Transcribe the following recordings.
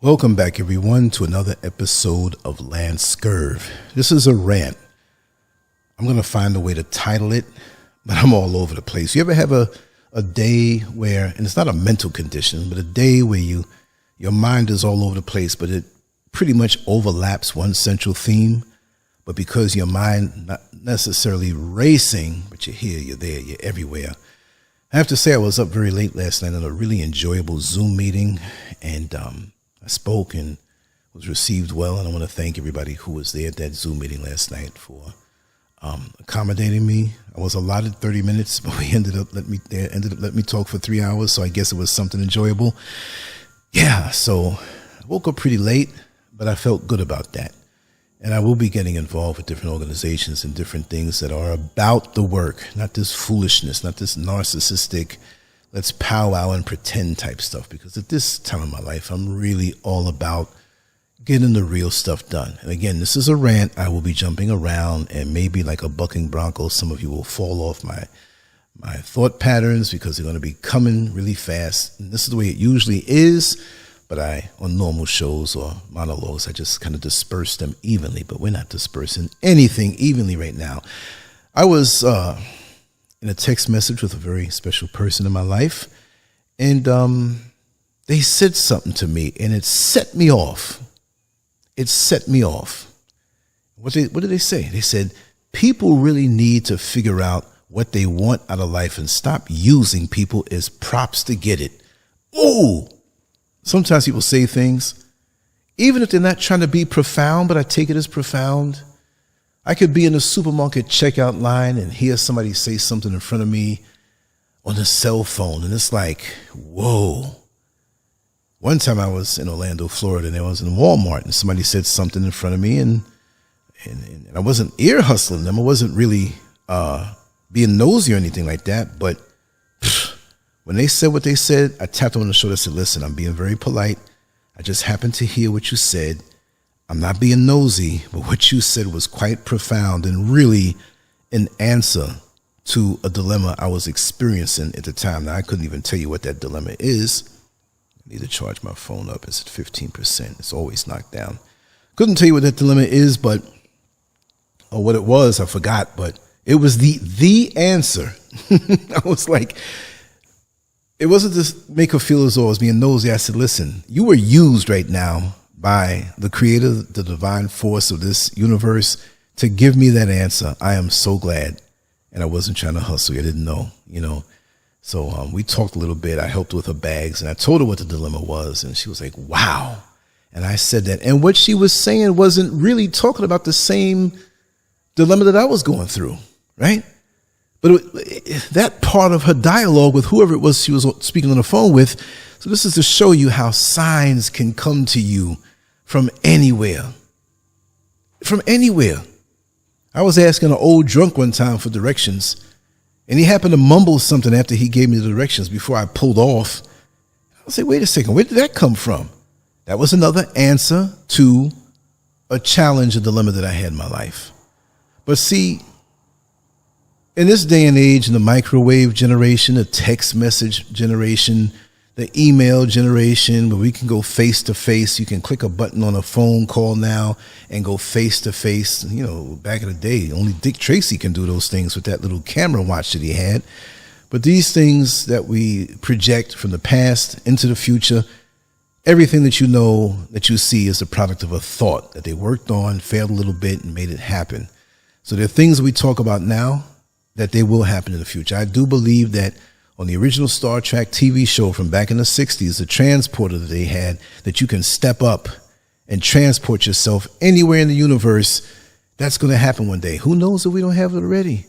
Welcome back, everyone, to another episode of LANCESCURV. This is a rant. I'm going to find a way to title it, but I'm all over the place. You ever have a day where, and it's not a mental condition, but a day where your mind is all over the place, but it pretty much overlaps one central theme, but because your mind not necessarily racing, but you're here, you're there, you're everywhere. I have to say I was up very late last night on a really enjoyable Zoom meeting, and I spoke and was received well, and I want to thank everybody who was there at that Zoom meeting last night for accommodating me. I was allotted 30 minutes, but we ended up letting me talk for 3 hours, so I guess it was something enjoyable. Yeah, so I woke up pretty late, but I felt good about that. And I will be getting involved with different organizations and different things that are about the work, not this foolishness, not this narcissistic, let's powwow and pretend type stuff, because at this time of my life, I'm really all about getting the real stuff done. And again, this is a rant. I will be jumping around, and maybe like a bucking bronco, some of you will fall off my thought patterns because they're going to be coming really fast. And this is the way it usually is, but on normal shows or monologues, I just kind of disperse them evenly, but we're not dispersing anything evenly right now. I was in a text message with a very special person in my life, and they said something to me, and it set me off. It set me off. What did they say? They said, people really need to figure out what they want out of life and stop using people as props to get it. Ooh! Sometimes people say things, even if they're not trying to be profound, but I take it as profound. I could be in a supermarket checkout line and hear somebody say something in front of me on a cell phone, and it's like, whoa. One time I was in Orlando, Florida, and I was in Walmart, and somebody said something in front of me, and I wasn't ear hustling them. I wasn't really being nosy or anything like that, but when they said what they said, I tapped them on the shoulder and said, listen, I'm being very polite. I just happened to hear what you said. I'm not being nosy, but what you said was quite profound and really an answer to a dilemma I was experiencing at the time. Now, I couldn't even tell you what that dilemma is. I need to charge my phone up. It's at 15%. It's always knocked down. Couldn't tell you what that dilemma is, or what it was, I forgot, but it was the answer. I was like, it wasn't just make her feel as though I was being nosy. I said, listen, you were used right now by the creator, the divine force of this universe, to give me that answer. I am so glad. And I wasn't trying to hustle. I didn't know, So we talked a little bit. I helped with her bags, and I told her what the dilemma was. And she was like, wow. And I said that. And what she was saying wasn't really talking about the same dilemma that I was going through, right? But that part of her dialogue with whoever it was she was speaking on the phone with. So this is to show you how signs can come to you from anywhere. From anywhere. I was asking an old drunk one time for directions, and he happened to mumble something after he gave me the directions before I pulled off. I said, wait a second, where did that come from? That was another answer to a challenge, a dilemma that I had in my life. But see, in this day and age, in the microwave generation, the text message generation, the email generation, where we can go face to face, you can click a button on a phone call now and go face to face. Back in the day, only Dick Tracy can do those things with that little camera watch that he had. But these things that we project from the past into the future, everything that that you see is a product of a thought that they worked on, failed a little bit, and made it happen. So there are things that we talk about now that they will happen in the future. I do believe that on the original Star Trek TV show from back in the 60s, the transporter that they had, that you can step up and transport yourself anywhere in the universe, that's going to happen one day. Who knows if we don't have it already?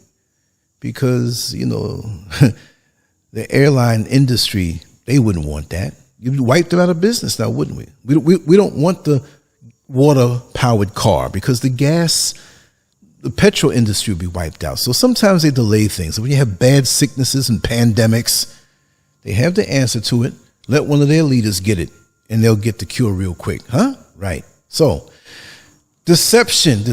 Because, the airline industry, they wouldn't want that. You'd wipe them out of business now, wouldn't we? We don't want the water-powered car, because the petrol industry will be wiped out. So sometimes they delay things. When you have bad sicknesses and pandemics, they have the answer to it. Let one of their leaders get it, and they'll get the cure real quick. Huh? Right. So deception.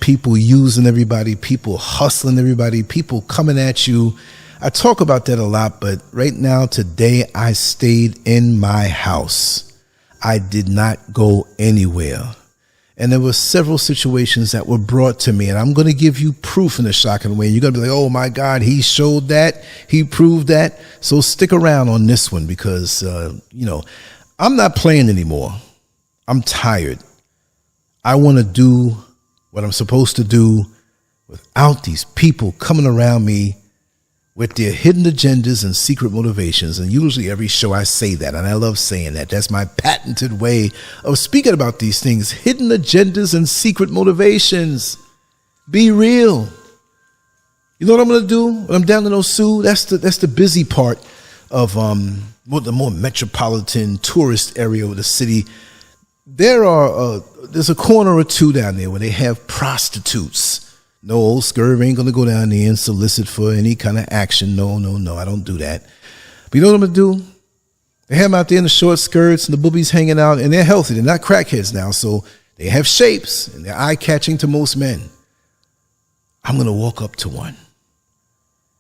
People using everybody, people hustling everybody, people coming at you. I talk about that a lot, but right now, today, I stayed in my house. I did not go anywhere. And there were several situations that were brought to me, and I'm going to give you proof in a shocking way. You're going to be like, oh my God, he showed that, he proved that. So stick around on this one because, I'm not playing anymore. I'm tired. I want to do what I'm supposed to do without these people coming around me with their hidden agendas and secret motivations. And usually every show I say that, and I love saying that. That's my patented way of speaking about these things. Hidden agendas and secret motivations. Be real. You know what I'm going to do when I'm down in Osu? That's the busy part of the more metropolitan tourist area of the city. There's a corner or two down there where they have prostitutes. No, old SCURV ain't going to go down there and solicit for any kind of action. No, I don't do that. But you know what I'm going to do? They have them out there in the short skirts and the boobies hanging out, and they're healthy. They're not crackheads now, so they have shapes, and they're eye-catching to most men. I'm going to walk up to one,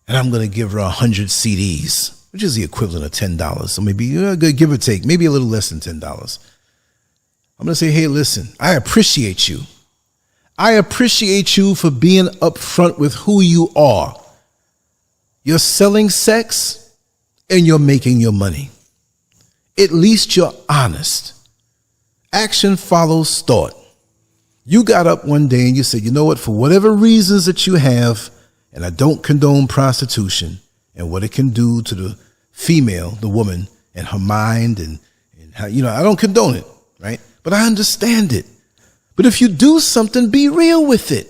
and I'm going to give her 100 CDs, which is the equivalent of $10. So maybe, give or take, maybe a little less than $10. I'm going to say, hey, listen, I appreciate you. I appreciate you for being upfront with who you are. You're selling sex and you're making your money. At least you're honest. Action follows thought. You got up one day and you said, you know what, for whatever reasons that you have, and I don't condone prostitution and what it can do to the female, the woman, and her mind and how, I don't condone it, right? But I understand it. But if you do something, be real with it.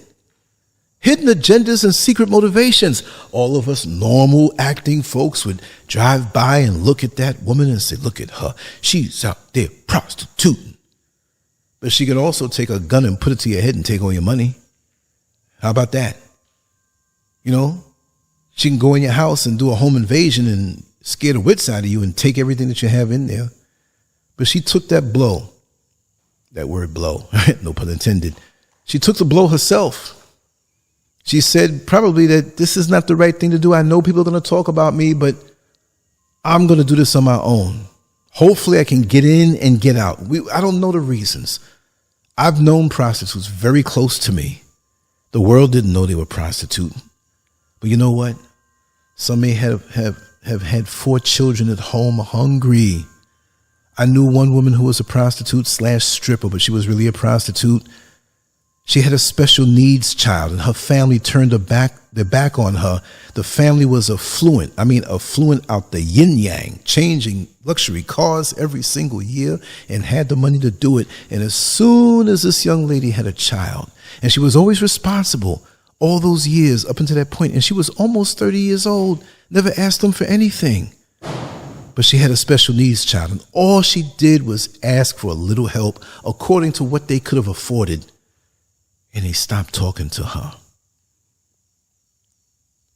Hidden agendas and secret motivations. All of us normal acting folks would drive by and look at that woman and say, look at her. She's out there prostituting. But she could also take a gun and put it to your head and take all your money. How about that? She can go in your house and do a home invasion and scare the wits out of you and take everything that you have in there. But she took that blow. That word blow, no pun intended. She took the blow herself. She said probably that this is not the right thing to do. I know people are going to talk about me, but I'm going to do this on my own. Hopefully I can get in and get out. I don't know the reasons. I've known prostitutes very close to me. The world didn't know they were prostituting. But you know what? Some may have had 4 children at home hungry. I knew one woman who was a prostitute / stripper, but she was really a prostitute. She had a special needs child, and her family turned their back on her. The family was affluent out the yin-yang, changing luxury cars every single year, and had the money to do it. And as soon as this young lady had a child, and she was always responsible all those years up until that point, and she was almost 30 years old, never asked them for anything. But she had a special needs child, and all she did was ask for a little help according to what they could have afforded, and they stopped talking to her.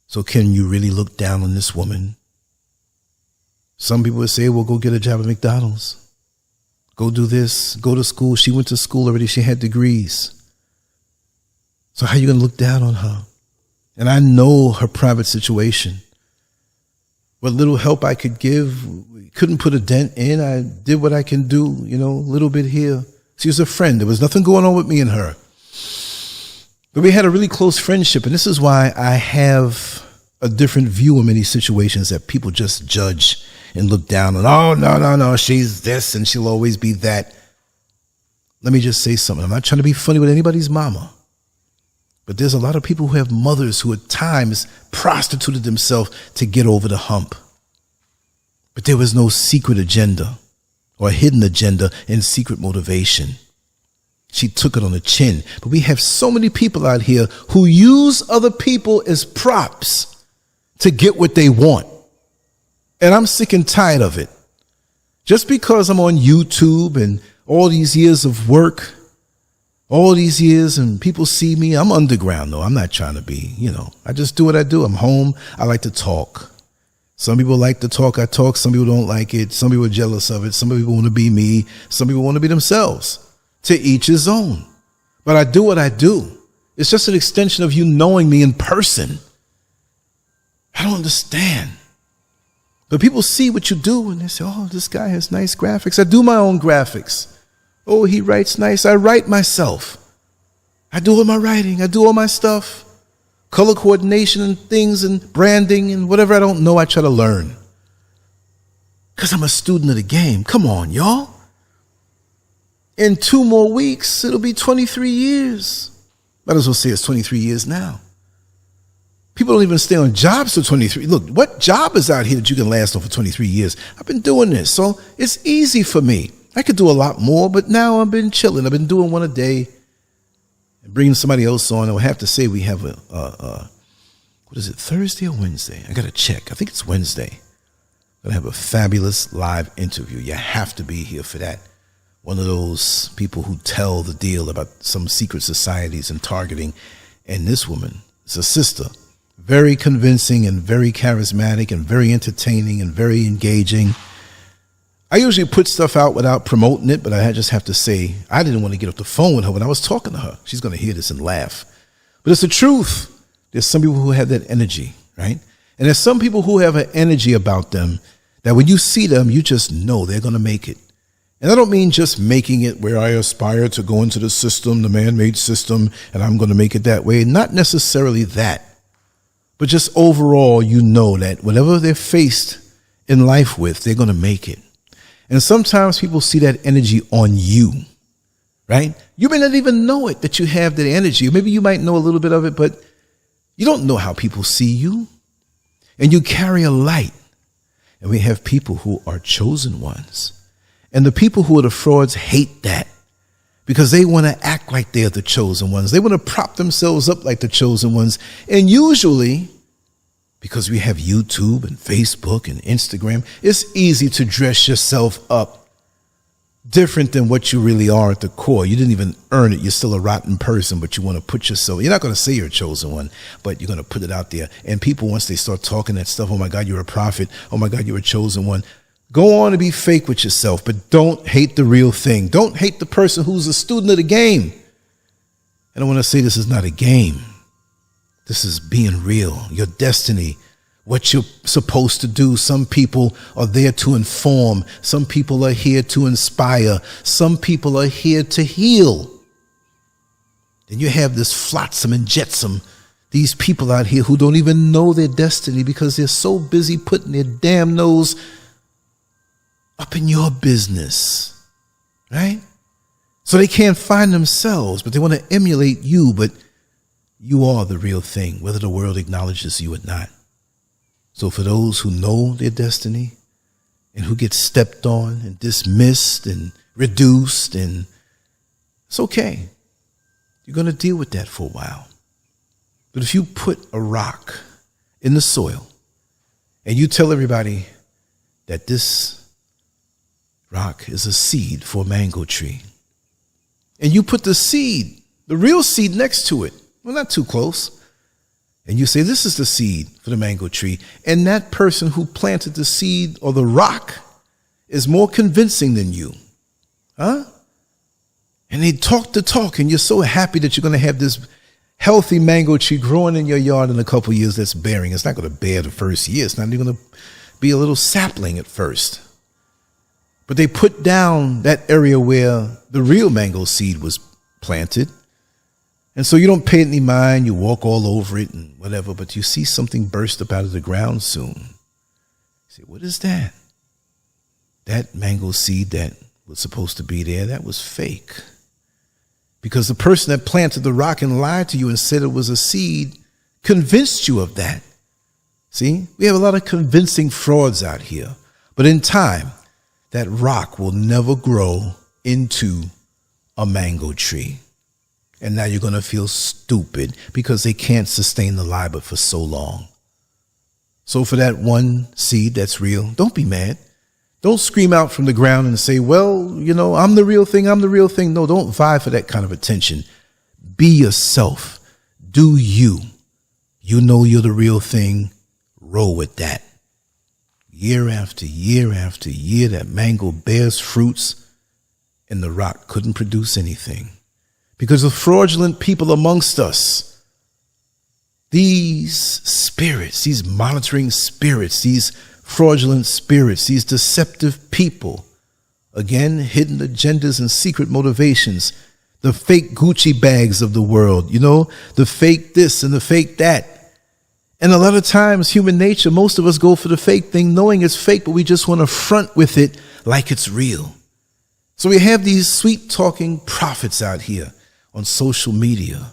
So can you really look down on this woman? Some people would say, well, go get a job at McDonald's. Go do this, go to school. She went to school already. She had degrees. So how are you going to look down on her? And I know her private situation. What little help I could give, couldn't put a dent in. I did what I can do, a little bit here. She was a friend. There was nothing going on with me and her. But we had a really close friendship. And this is why I have a different view in many situations that people just judge and look down on. Oh, no, she's this and she'll always be that. Let me just say something. I'm not trying to be funny with anybody's mama. But there's a lot of people who have mothers who at times prostituted themselves to get over the hump. But there was no secret agenda or hidden agenda and secret motivation. She took it on the chin. But we have so many people out here who use other people as props to get what they want. And I'm sick and tired of it. Just because I'm on YouTube and all these years of work, all these years and people see me, I'm underground though. I'm not trying to be, I just do what I do. I'm home. I like to talk. Some people like to talk. I talk. Some people don't like it. Some people are jealous of it. Some people want to be me. Some people want to be themselves. To each his own. But I do what I do. It's just an extension of you knowing me in person. I don't understand. But people see what you do and they say, oh, this guy has nice graphics. I do my own graphics. Oh, he writes nice. I write myself. I do all my writing. I do all my stuff. Color coordination and things and branding and whatever I don't know, I try to learn. Because I'm a student of the game. Come on, y'all. In 2 more weeks, it'll be 23 years. Might as well say it's 23 years now. People don't even stay on jobs for 23. Look, what job is out here that you can last on for 23 years? I've been doing this, so it's easy for me. I could do a lot more, but now I've been chilling. I've been doing one a day and bringing somebody else on. I'll have to say we have what is it, Thursday or Wednesday? I got to check. I think it's Wednesday. I'm going to have a fabulous live interview. You have to be here for that. One of those people who tell the deal about some secret societies and targeting. And this woman is a sister. Very convincing and very charismatic and very entertaining and very engaging. I usually put stuff out without promoting it, but I just have to say, I didn't want to get off the phone with her when I was talking to her. She's going to hear this and laugh. But it's the truth. There's some people who have that energy, right? And there's some people who have an energy about them that when you see them, you just know they're going to make it. And I don't mean just making it where I aspire to go into the system, the man-made system, and I'm going to make it that way. Not necessarily that. But just overall, you know that whatever they're faced in life with, they're going to make it. And sometimes people see that energy on you, right? You may not even know it, that you have that energy. Maybe you might know a little bit of it, but you don't know how people see you. And you carry a light. And we have people who are chosen ones. And the people who are the frauds hate that because they want to act like they're the chosen ones. They want to prop themselves up like the chosen ones. And usually, because we have YouTube and Facebook and Instagram, it's easy to dress yourself up different than what you really are at the core. You didn't even earn it. You're still a rotten person, but you want to put yourself, you're not going to say you're a chosen one, but you're going to put it out there. And people, once they start talking that stuff, oh my God, you're a prophet. Oh my God, you're a chosen one. Go on and be fake with yourself, but don't hate the real thing. Don't hate the person who's a student of the game. And I want to say this is not a game. This is being real, your destiny, what you're supposed to do. Some people are there to inform. Some people are here to inspire. Some people are here to heal. Then you have this flotsam and jetsam, these people out here who don't even know their destiny because they're so busy putting their damn nose up in your business, right? So they can't find themselves, but they want to emulate you, but you are the real thing, whether the world acknowledges you or not. So for those who know their destiny and who get stepped on and dismissed and reduced, and it's okay. You're going to deal with that for a while. But if you put a rock in the soil and you tell everybody that this rock is a seed for a mango tree, and you put the seed, the real seed, next to it, well, not too close, and you say this is the seed for the mango tree, and that person who planted the seed or the rock is more convincing than you, huh? And they talk the talk, and you're so happy that you're going to have this healthy mango tree growing in your yard in a couple of years that's bearing. It's not going to bear the first year. It's not even going to be a little sapling at first. But they put down that area where the real mango seed was planted. And so you don't pay it any mind. You walk all over it and whatever, but you see something burst up out of the ground soon. You say, what is that? That mango seed that was supposed to be there, that was fake. Because the person that planted the rock and lied to you and said it was a seed convinced you of that. See, we have a lot of convincing frauds out here. But in time, that rock will never grow into a mango tree. And now you're going to feel stupid because they can't sustain the lie but for so long. So for that one seed that's real, don't be mad. Don't scream out from the ground and say, well, you know, I'm the real thing. I'm the real thing. No, don't vie for that kind of attention. Be yourself. Do you. You know you're the real thing. Roll with that. Year after year after year, that mango bears fruits and the rock couldn't produce anything. Because of fraudulent people amongst us, these spirits, these monitoring spirits, these fraudulent spirits, these deceptive people. Again, hidden agendas and secret motivations. The fake Gucci bags of the world, the fake this and the fake that. And a lot of times, human nature, most of us go for the fake thing knowing it's fake, but we just want to front with it like it's real. So we have these sweet-talking prophets out here on social media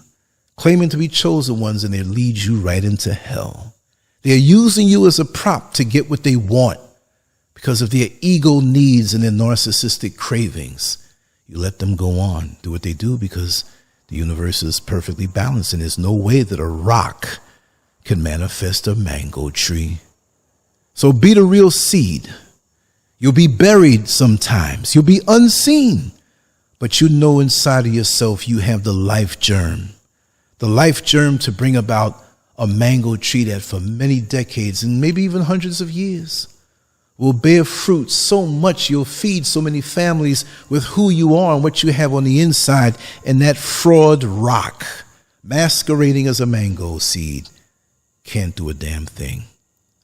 claiming to be chosen ones, and they lead you right into hell. They're using you as a prop to get what they want because of their ego needs and their narcissistic cravings. You let them go on, do what they do, because the universe is perfectly balanced, and there's no way that a rock can manifest a mango tree. So be the real seed. You'll be buried sometimes. You'll be unseen. But you know inside of yourself you have the life germ. The life germ to bring about a mango tree that for many decades and maybe even hundreds of years will bear fruit so much you'll feed so many families with who you are and what you have on the inside, and that fraud rock masquerading as a mango seed can't do a damn thing.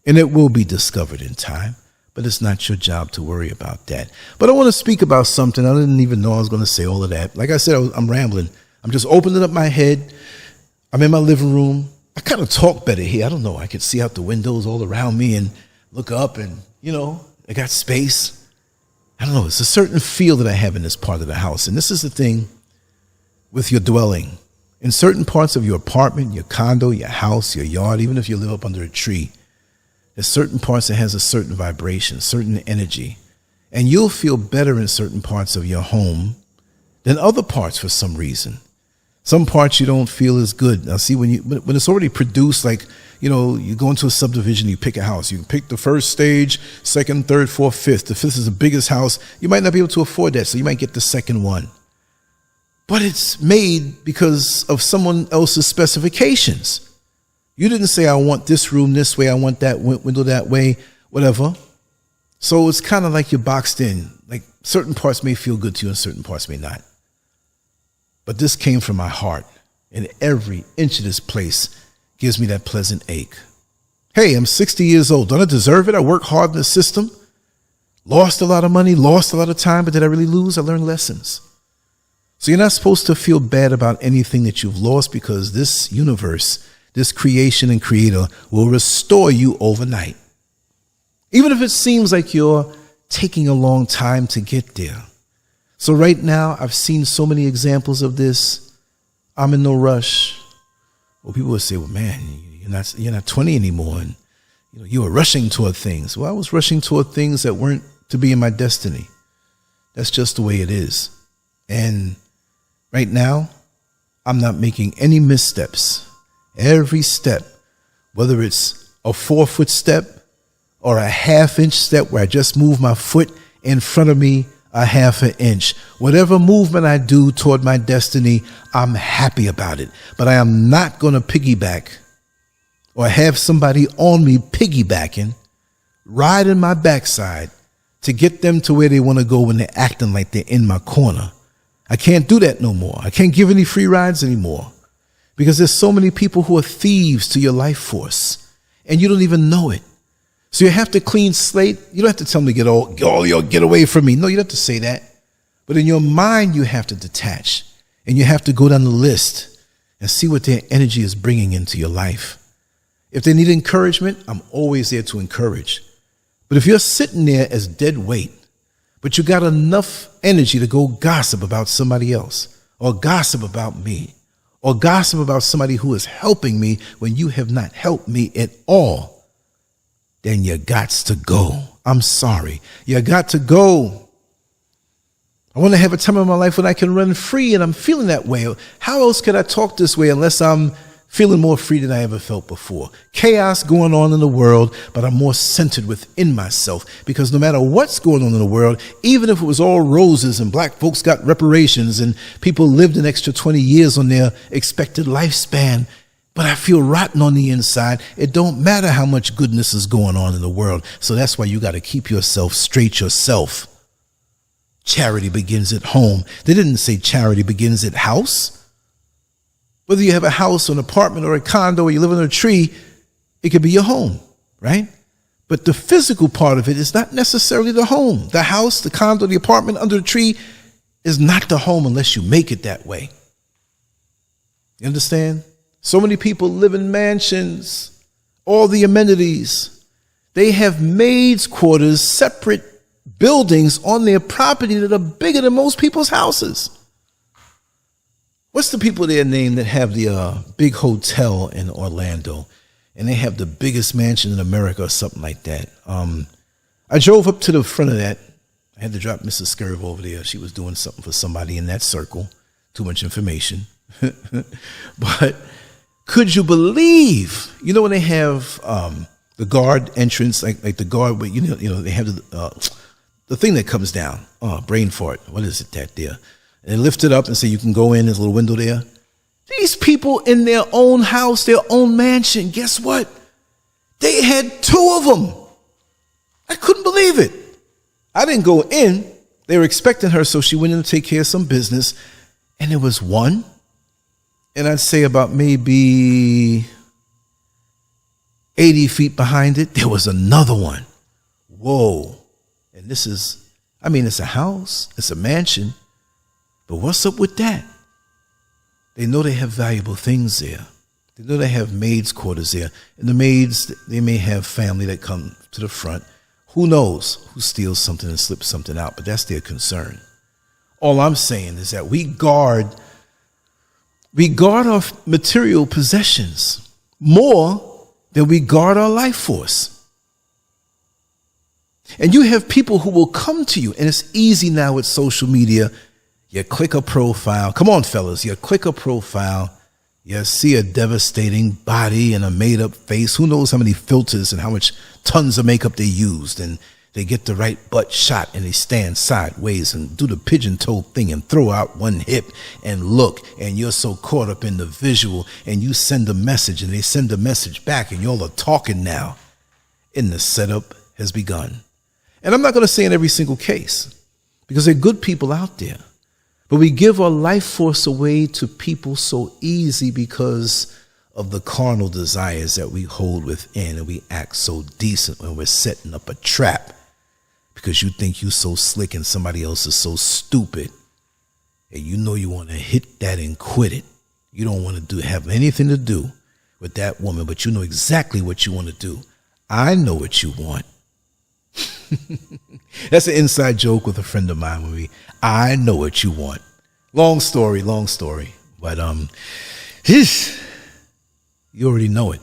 And it will be discovered in time, but it's not your job to worry about that. But I want to speak about something. I didn't even know I was going to say all of that. Like I said, I'm rambling. I'm just opening up my head. I'm in my living room. I kind of talk better here. I don't know. I could see out the windows all around me and look up, and, I got space. I don't know. It's a certain feel that I have in this part of the house. And this is the thing with your dwelling. In certain parts of your apartment, your condo, your house, your yard, even if you live up under a tree, there's certain parts that has a certain vibration, certain energy. And you'll feel better in certain parts of your home than other parts for some reason. Some parts you don't feel as good. Now, see, when it's already produced, like, you go into a subdivision, you pick a house. You pick the first stage, second, third, fourth, fifth. The fifth is the biggest house. You might not be able to afford that, so you might get the second one. But it's made because of someone else's specifications. You didn't say, I want this room this way, I want that window that way, whatever. So it's kind of like you're boxed in. Like certain parts may feel good to you and certain parts may not. But this came from my heart, and every inch of this place gives me that pleasant ache. Hey, I'm 60 years old. Don't I deserve it? I work hard in the system, lost a lot of money, lost a lot of time, but did I really lose? I learned lessons. So you're not supposed to feel bad about anything that you've lost, because this universe, this creation and creator will restore you overnight. Even if it seems like you're taking a long time to get there. So right now, I've seen so many examples of this. I'm in no rush. Well, people would say, well, man, you're not 20 anymore, and you were rushing toward things. Well, I was rushing toward things that weren't to be in my destiny. That's just the way it is. And right now, I'm not making any missteps. Every step, whether it's a 4-foot step or a 1/2-inch step where I just move my foot in front of me a 1/2 inch, whatever movement I do toward my destiny, I'm happy about it. But I am not going to piggyback or have somebody on me piggybacking, riding my backside to get them to where they want to go when they're acting like they're in my corner. I can't do that no more. I can't give any free rides anymore, because there's so many people who are thieves to your life force, and you don't even know it. So you have to clean slate. You don't have to tell them to get away from me. No, you don't have to say that. But in your mind, you have to detach, and you have to go down the list and see what their energy is bringing into your life. If they need encouragement, I'm always there to encourage. But if you're sitting there as dead weight, but you got enough energy to go gossip about somebody else, or gossip about me, or gossip about somebody who is helping me when you have not helped me at all, then you gots to go. I'm sorry. You got to go. I want to have a time in my life when I can run free, and I'm feeling that way. How else could I talk this way unless I'm feeling more free than I ever felt before? Chaos going on in the world, but I'm more centered within myself, because no matter what's going on in the world, even if it was all roses and black folks got reparations and people lived an extra 20 years on their expected lifespan, but I feel rotten on the inside, it don't matter how much goodness is going on in the world. So that's why you got to keep yourself straight yourself. Charity begins at home. They didn't say charity begins at house. Whether you have a house or an apartment or a condo or you live in a tree, it could be your home, right? But the physical part of it is not necessarily the home. The house, the condo, the apartment under the tree is not the home unless you make it that way. You understand? So many people live in mansions, all the amenities. They have maids' quarters, separate buildings on their property that are bigger than most people's houses. What's the people there named that have the big hotel in Orlando? And they have the biggest mansion in America or something like that. I drove up to the front of that. I had to drop Mrs. SCURV over there. She was doing something for somebody in that circle. Too much information. But could you believe, when they have the guard entrance, like the guard, but they have the thing that comes down. Brain fart. What is it that there? And they lift it up and say you can go in. There's a little window there. These people in their own house, their own mansion, guess what? They had 2 of them. I couldn't believe it. I didn't go in. They were expecting her, so she went in to take care of some business. And there was one. And I'd say about maybe 80 feet behind it, there was another one. Whoa. And this is, it's a house. It's a mansion. But what's up with that? They know they have valuable things there. They know they have maids' quarters there. And the maids, they may have family that come to the front. Who knows who steals something and slips something out, but that's their concern. All I'm saying is that we guard our material possessions more than we guard our life force. And you have people who will come to you, and it's easy now with social media. You click a profile. Come on, fellas. You click a profile. You see a devastating body and a made-up face. Who knows how many filters and how much tons of makeup they used. And they get the right butt shot and they stand sideways and do the pigeon toe thing and throw out one hip and look. And you're so caught up in the visual and you send a message and they send a message back and y'all are talking now. And the setup has begun. And I'm not going to say in every single case because there are good people out there. But we give our life force away to people so easy because of the carnal desires that we hold within, and we act so decent when we're setting up a trap because you think you're so slick and somebody else is so stupid. And you want to hit that and quit it. You don't want to have anything to do with that woman, but you know exactly what you want to do. I know what you want. That's an inside joke with a friend of mine. I know what you want. Long story. But you already know it.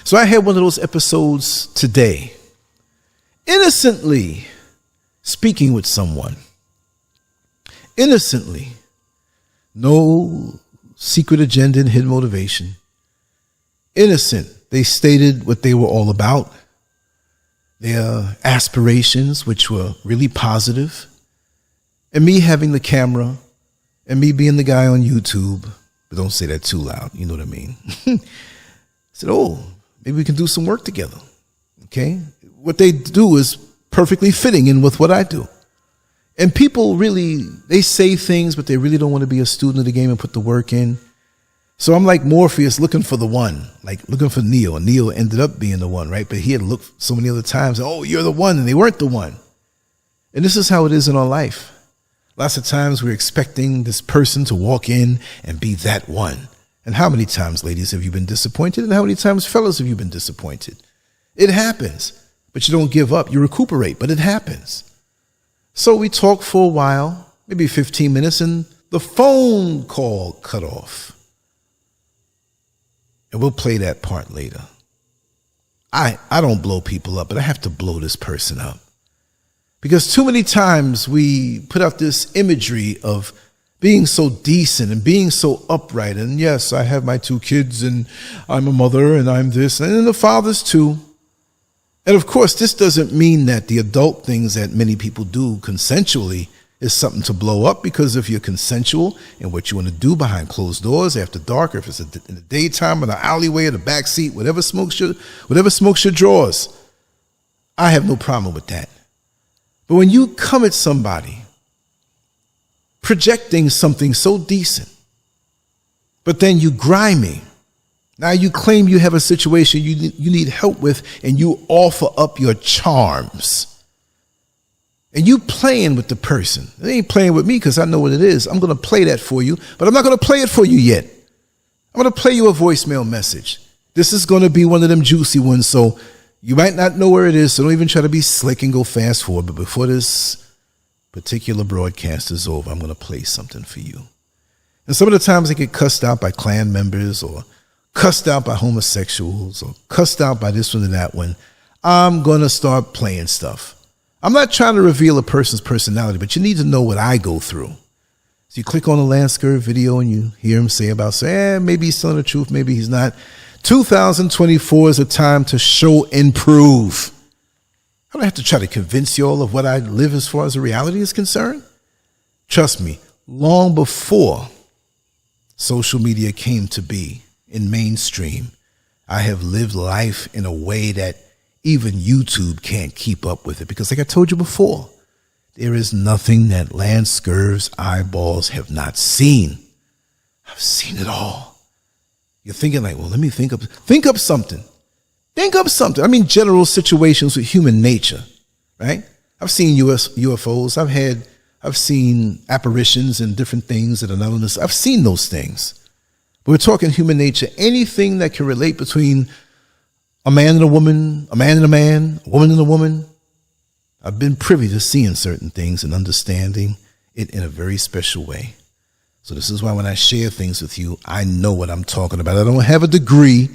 So I had one of those episodes today. Innocently speaking with someone. Innocently. No secret agenda and hidden motivation. Innocent. They stated what they were all about. Their aspirations, which were really positive, and me having the camera and me being the guy on YouTube, but don't say that too loud. You know what I mean? I said, maybe we can do some work together. Okay. What they do is perfectly fitting in with what I do. And people really, they say things, but they really don't want to be a student of the game and put the work in. So I'm like Morpheus looking for the one, like looking for Neo. And Neo ended up being the one, right? But he had looked so many other times. Oh, you're the one. And they weren't the one. And this is how it is in our life. Lots of times we're expecting this person to walk in and be that one. And how many times, ladies, have you been disappointed? And how many times, fellas, have you been disappointed? It happens. But you don't give up. You recuperate. But it happens. So we talked for a while, maybe 15 minutes, and the phone call cut off. And we'll play that part later. I don't blow people up, but I have to blow this person up. Because too many times we put out this imagery of being so decent and being so upright. And yes, I have my 2 kids and I'm a mother and I'm this and the fathers too. And of course, this doesn't mean that the adult things that many people do consensually is something to blow up, because if you're consensual in what you want to do behind closed doors after dark, or if it's in the daytime, in the alleyway, or the back seat, whatever smokes your drawers, I have no problem with that. But when you come at somebody projecting something so decent, but then you grimy, Now you claim you have a situation you need help with, and you offer up your charms. And you playing with the person. They ain't playing with me because I know what it is. I'm going to play that for you, but I'm not going to play it for you yet. I'm going to play you a voicemail message. This is going to be one of them juicy ones, so you might not know where it is, so don't even try to be slick and go fast forward. But before this particular broadcast is over, I'm going to play something for you. And some of the times I get cussed out by Klan members, or cussed out by homosexuals, or cussed out by this one and that one. I'm going to start playing stuff. I'm not trying to reveal a person's personality, but you need to know what I go through. So you click on the LANCESCURV video and you hear him say maybe he's telling the truth, maybe he's not. 2024 is a time to show and prove. I don't have to try to convince you all of what I live as far as the reality is concerned. Trust me, long before social media came to be in mainstream, I have lived life in a way that even YouTube can't keep up with it, because like I told you before, there is nothing that LANCESCURV's eyeballs have not seen. I've seen it all. You're thinking like, well, let me think up something. Think up something. I mean, general situations with human nature, right? I've seen UFOs. I've seen apparitions and different things that are not on this. I've seen those things. But we're talking human nature. Anything that can relate between a man and a woman, a man and a man, a woman and a woman. I've been privy to seeing certain things and understanding it in a very special way. So this is why when I share things with you, I know what I'm talking about. I don't have a degree.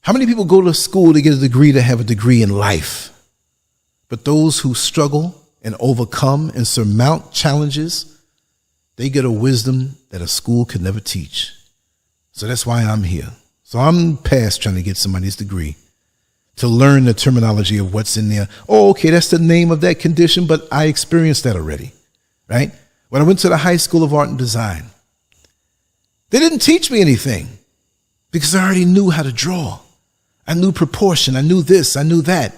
How many people go to school to get a degree to have a degree in life? But those who struggle and overcome and surmount challenges, they get a wisdom that a school could never teach. So that's why I'm here. So I'm past trying to get somebody's degree to learn the terminology of what's in there. Oh, okay, that's the name of that condition, but I experienced that already, right? When I went to the High School of Art and Design, they didn't teach me anything because I already knew how to draw. I knew proportion. I knew this. I knew that.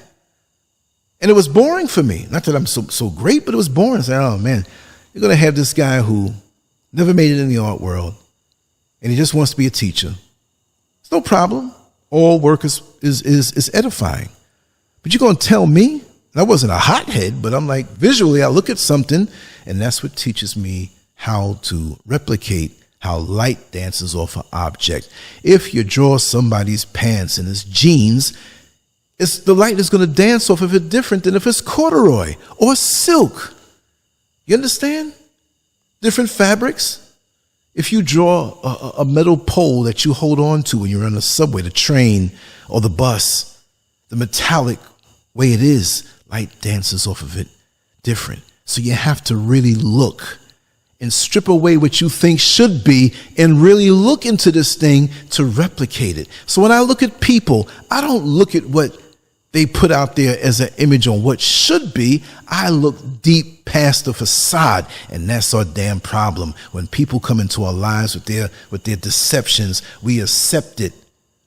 And it was boring for me. Not that I'm so great, but it was boring. I said, oh, man, you're going to have this guy who never made it in the art world, and he just wants to be a teacher. It's no problem. All work is edifying. But you're going to tell me? And I wasn't a hothead, but I'm like, visually, I look at something, and that's what teaches me how to replicate how light dances off an object. If you draw somebody's pants and his jeans, the light is going to dance off of it different than if it's corduroy or silk. You understand? Different fabrics. If you draw a metal pole that you hold on to when you're on the subway, the train, or the bus, the metallic way it is, light dances off of it different. So you have to really look and strip away what you think should be and really look into this thing to replicate it. So when I look at people, I don't look at what they put out there as an image on what should be. I look deep past the facade, and that's our damn problem. When people come into our lives with their deceptions, we accept it.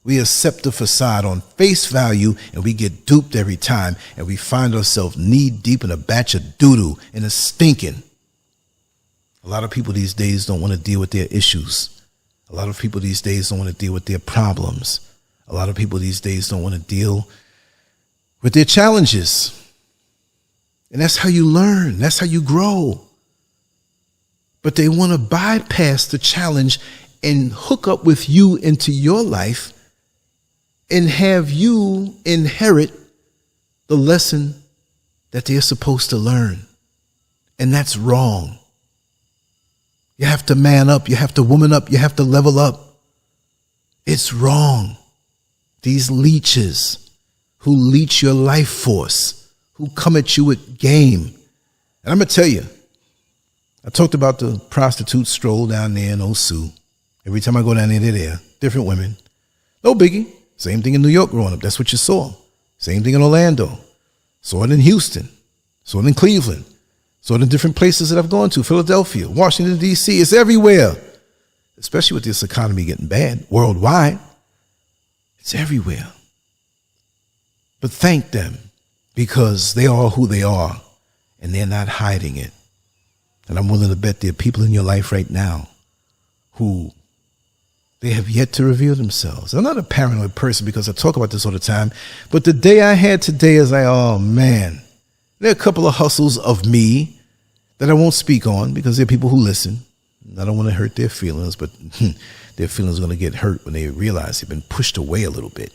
We accept the facade on face value, and we get duped every time, and we find ourselves knee deep in a batch of doo-doo, and it's stinking. A lot of people these days don't want to deal with their issues. A lot of people these days don't want to deal with their problems. A lot of people these days don't want to deal with their challenges. And that's how you learn. That's how you grow. But they want to bypass the challenge and hook up with you into your life and have you inherit the lesson that they're supposed to learn. And that's wrong. You have to man up. You have to woman up. You have to level up. It's wrong. These leeches who leech your life force, who come at you with game. And I'm going to tell you, I talked about the prostitute stroll down there in Osu. Every time I go down there, they're there. Different women. No biggie. Same thing in New York growing up. That's what you saw. Same thing in Orlando. Saw it in Houston. Saw it in Cleveland. Saw it in different places that I've gone to. Philadelphia, Washington, D.C. It's everywhere. Especially with this economy getting bad worldwide. It's everywhere. But thank them, because they are who they are, and they're not hiding it. And I'm willing to bet there are people in your life right now who They have yet to reveal themselves. I'm not a paranoid person because I talk about this all the time, but the day I had today is like, oh man, there are a couple of hustles of me that I won't speak on because there are people who listen. I don't want to hurt their feelings, but their feelings are going to get hurt when they realize they've been pushed away a little bit.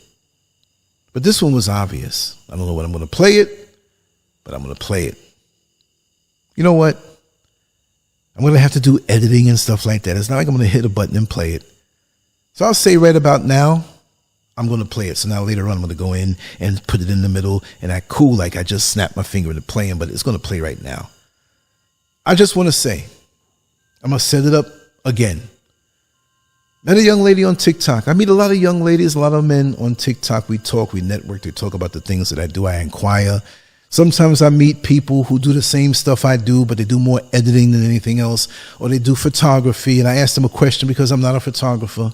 But this one was obvious. I don't know when I'm going to play it, but I'm going to play it. You know what? I'm going to have to do editing and stuff like that. It's not like I'm going to hit a button and play it. So I'll say right about now, I'm going to play it. So now later on, I'm going to go in and put it in the middle and act cool like I just snapped my finger into playing, but it's going to play right now. I just want to say, I'm going to set it up again. Met a young lady on TikTok. I meet a lot of young ladies, a lot of men on TikTok. We talk, we network, they talk about the things that I do. I inquire. Sometimes I meet people who do the same stuff I do, but they do more editing than anything else, or they do photography. And I ask them a question because I'm not a photographer.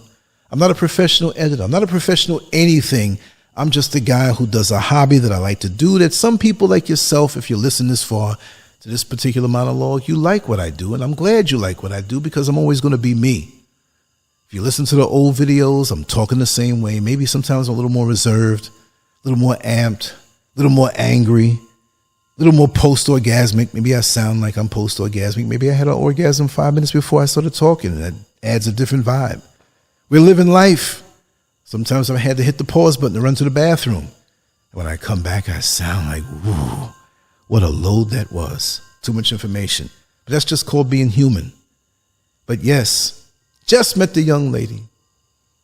I'm not a professional editor. I'm not a professional anything. I'm just a guy who does a hobby that I like to do that some people like yourself, if you listen this far to this particular monologue, you like what I do. And I'm glad you like what I do because I'm always going to be me. If you listen to the old videos, I'm talking the same way. Maybe sometimes I'm a little more reserved, a little more amped, a little more angry, a little more post-orgasmic. Maybe I sound like I'm post-orgasmic. Maybe I had an orgasm 5 minutes before I started talking, and that adds a different vibe. We're living life. Sometimes I've had to hit the pause button to run to the bathroom. When I come back, I sound like, woo, what a load that was. Too much information. But that's just called being human. But yes, just met the young lady.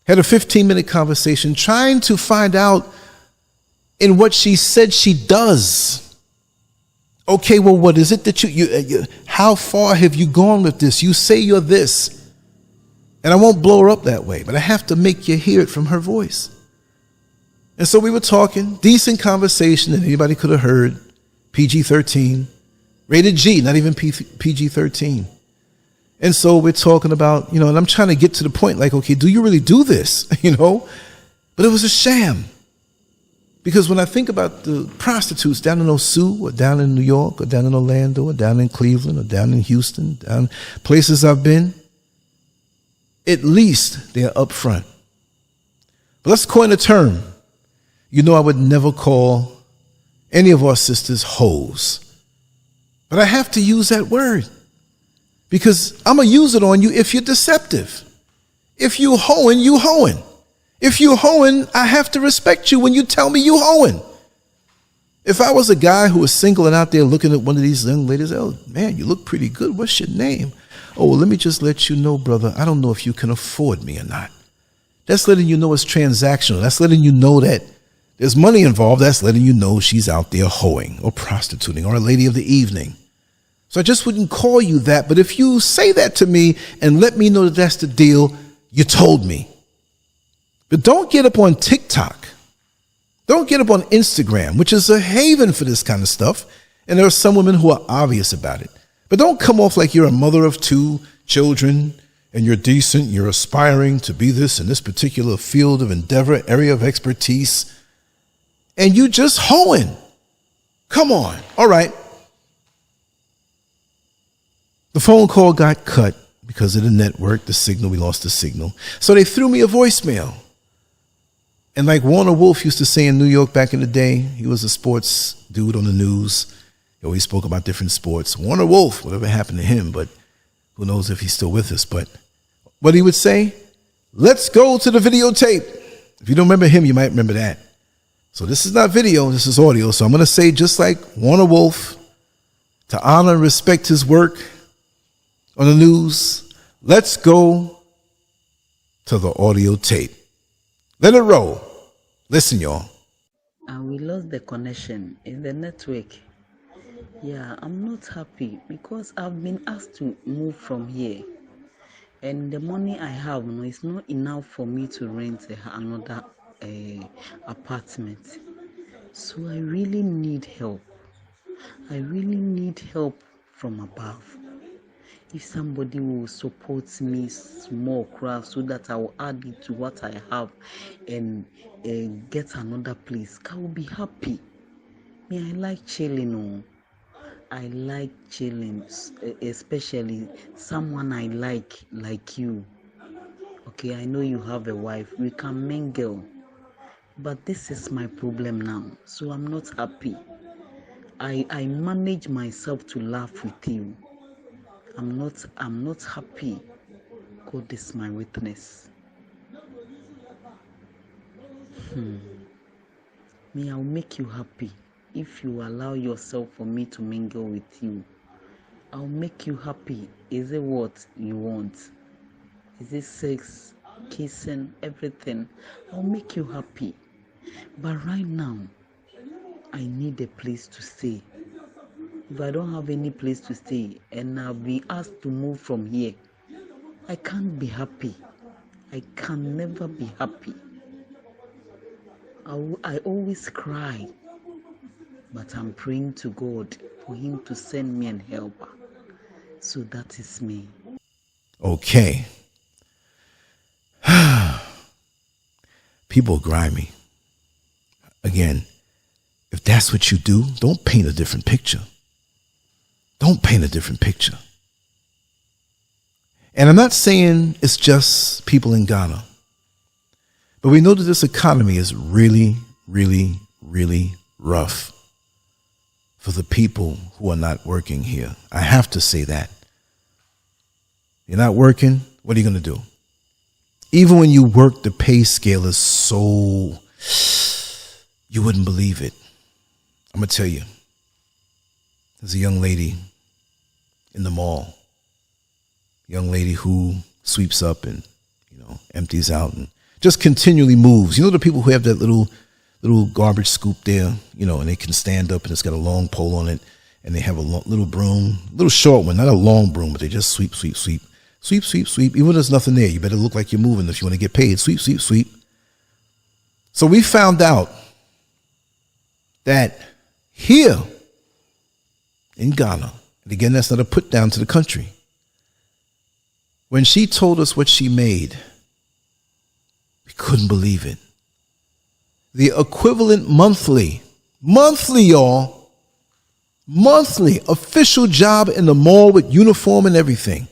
Had a 15-minute conversation trying to find out in what she said she does. Okay, well, what is it that you how far have you gone with this? You say you're this. And I won't blow her up that way, but I have to make you hear it from her voice. And so we were talking, decent conversation that anybody could have heard, PG-13, rated G, not even PG-13. And so we're talking about, and I'm trying to get to the point like, okay, do you really do this? But it was a sham. Because when I think about the prostitutes down in Osu or down in New York or down in Orlando or down in Cleveland or down in Houston, down places I've been, at least they're up front. But let's coin a term. I would never call any of our sisters hoes. But I have to use that word because I'm going to use it on you if you're deceptive. If you hoeing, you hoeing. If you hoeing, I have to respect you when you tell me you hoeing. If I was a guy who was single and out there looking at one of these young ladies, oh man, you look pretty good. What's your name? Oh, well, let me just let you know, brother, I don't know if you can afford me or not. That's letting you know it's transactional. That's letting you know that there's money involved. That's letting you know she's out there hoeing or prostituting or a lady of the evening. So I just wouldn't call you that. But if you say that to me and let me know that that's the deal, you told me. But don't get up on TikTok. Don't get up on Instagram, which is a haven for this kind of stuff. And there are some women who are obvious about it. But don't come off like you're a mother of 2 children and you're decent, you're aspiring to be this in this particular field of endeavor, area of expertise, and you just hoeing. Come on. All right. The phone call got cut because of the network, the signal, we lost the signal. So they threw me a voicemail. And like Warner Wolf used to say in New York back in the day, he was a sports dude on the news. He always spoke about different sports. Warner Wolf, whatever happened to him, but who knows if he's still with us. But what he would say, let's go to the videotape. If you don't remember him, you might remember that. So this is not video, this is audio. So I'm going to say, just like Warner Wolf, to honor and respect his work on the news, let's go to the audio tape. Let it roll. Listen, y'all. And we lost the connection in the network. Yeah, I'm not happy because I've been asked to move from here. And the money I have is not enough for me to rent another apartment. So I really need help. I really need help from above. If somebody will support me small craft so that I will add it to what I have and get another place, I will be happy. Me, I like chilling. I like chilling, especially someone I like you. Okay, I know you have a wife. We can mingle. But this is my problem now. So I'm not happy. I manage myself to laugh with you. I'm not happy. God is my witness. Me, I'll make you happy if you allow yourself for me to mingle with you. I'll make you happy. Is it what you want? Is it sex, kissing, everything? I'll make you happy. But right now, I need a place to stay. If I don't have any place to stay and I'll be asked to move from here, I can't be happy. I can never be happy. I always cry, but I'm praying to God for Him to send me an helper. So that is me. Okay. People are grimy. Again, if that's what you do, don't paint a different picture. Don't paint a different picture. And I'm not saying it's just people in Ghana, but we know that this economy is really, really, really rough for the people who are not working here. I have to say that. You're not working, what are you going to do? Even when you work, the pay scale is so, you wouldn't believe it. I'm going to tell you. There's a young lady in the mall. Young lady who sweeps up and, empties out and just continually moves. You know the people who have that little garbage scoop there, and they can stand up and it's got a long pole on it, and they have a little broom, little short one, not a long broom, but they just sweep, sweep, sweep, sweep, sweep, sweep. Even when there's nothing there, you better look like you're moving if you want to get paid. Sweep, sweep, sweep. So we found out that here in Ghana, and again, that's not a put down to the country, when she told us what she made, we couldn't believe it. The equivalent monthly, y'all, monthly official job in the mall with uniform and everything.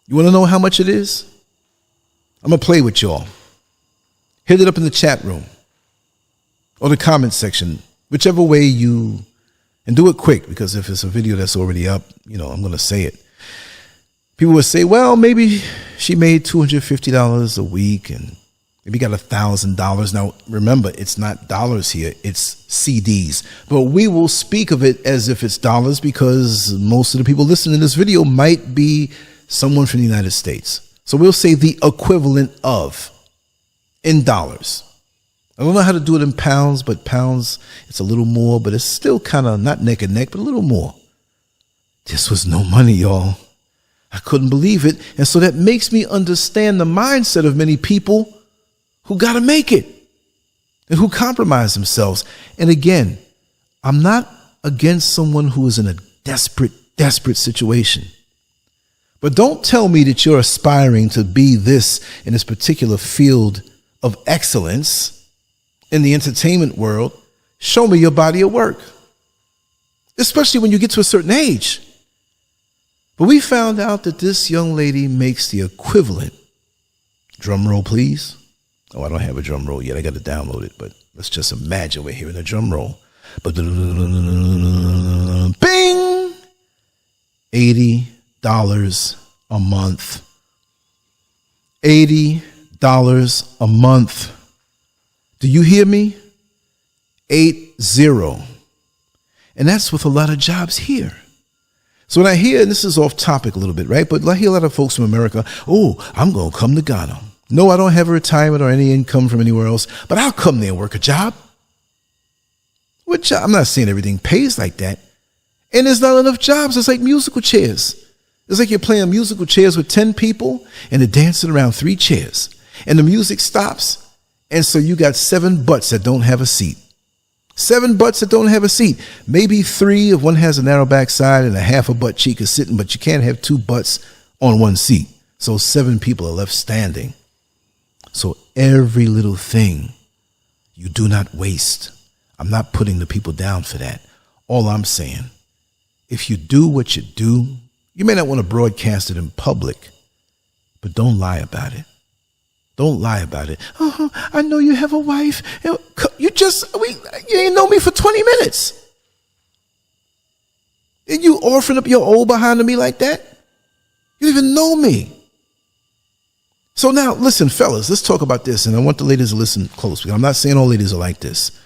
You want to know how much it is? I'm going to play with y'all. Hit it up in the chat room or the comment section, whichever way you, and do it quick, because if it's a video that's already up, I'm going to say it. People would say, well, maybe she made $250 a week and maybe got $1,000. Now, remember, it's not dollars here, it's CDs. But we will speak of it as if it's dollars because most of the people listening to this video might be someone from the United States. So we'll say the equivalent of in dollars. I don't know how to do it in pounds, but pounds, it's a little more, but it's still kind of not neck and neck, but a little more. This was no money, y'all. I couldn't believe it. And so that makes me understand the mindset of many people who got to make it and who compromise themselves. And again, I'm not against someone who is in a desperate situation. But don't tell me that you're aspiring to be this in this particular field of excellence in the entertainment world. Show me your body of work, especially when you get to a certain age. But we found out that this young lady makes the equivalent. Drum roll, please. Oh, I don't have a drum roll yet. I got to download it, but let's just imagine we're hearing a drum roll. Bing! $80 a month. $80 a month. Do you hear me? 80. And that's with a lot of jobs here. So when I hear, and this is off topic a little bit, right? But I hear a lot of folks from America, oh, I'm going to come to Ghana. No, I don't have a retirement or any income from anywhere else, but I'll come there and work a job. Which I'm not saying everything pays like that. And there's not enough jobs. It's like musical chairs. It's like you're playing musical chairs with 10 people and they're dancing around 3 chairs. And the music stops. And so you got 7 butts that don't have a seat. 7 butts that don't have a seat. Maybe 3 if one has a narrow backside and a half a butt cheek is sitting, but you can't have 2 butts on 1 seat. So 7 people are left standing. So every little thing you do not waste. I'm not putting the people down for that. All I'm saying, if you do what you do, you may not want to broadcast it in public, But don't lie about it. Don't lie about it. I know you have a wife. You ain't know me for 20 minutes. And you offering up your old behind to me like that? You don't even know me. So now, listen, fellas, let's talk about this. And I want the ladies to listen closely. I'm not saying all ladies are like this.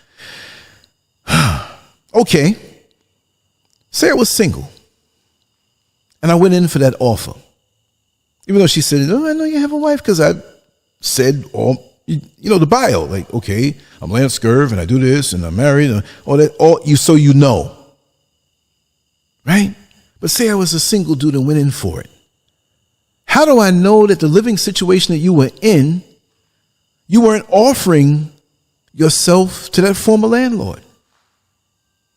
Okay. Say I was single. And I went in for that offer. Even though she said, oh, I know you have a wife, because I said, the bio. Like, okay, I'm LANCESCURV and I do this and I'm married. And all that, so you know. Right? But say I was a single dude and went in for it. How do I know that the living situation that you were in, you weren't offering yourself to that former landlord?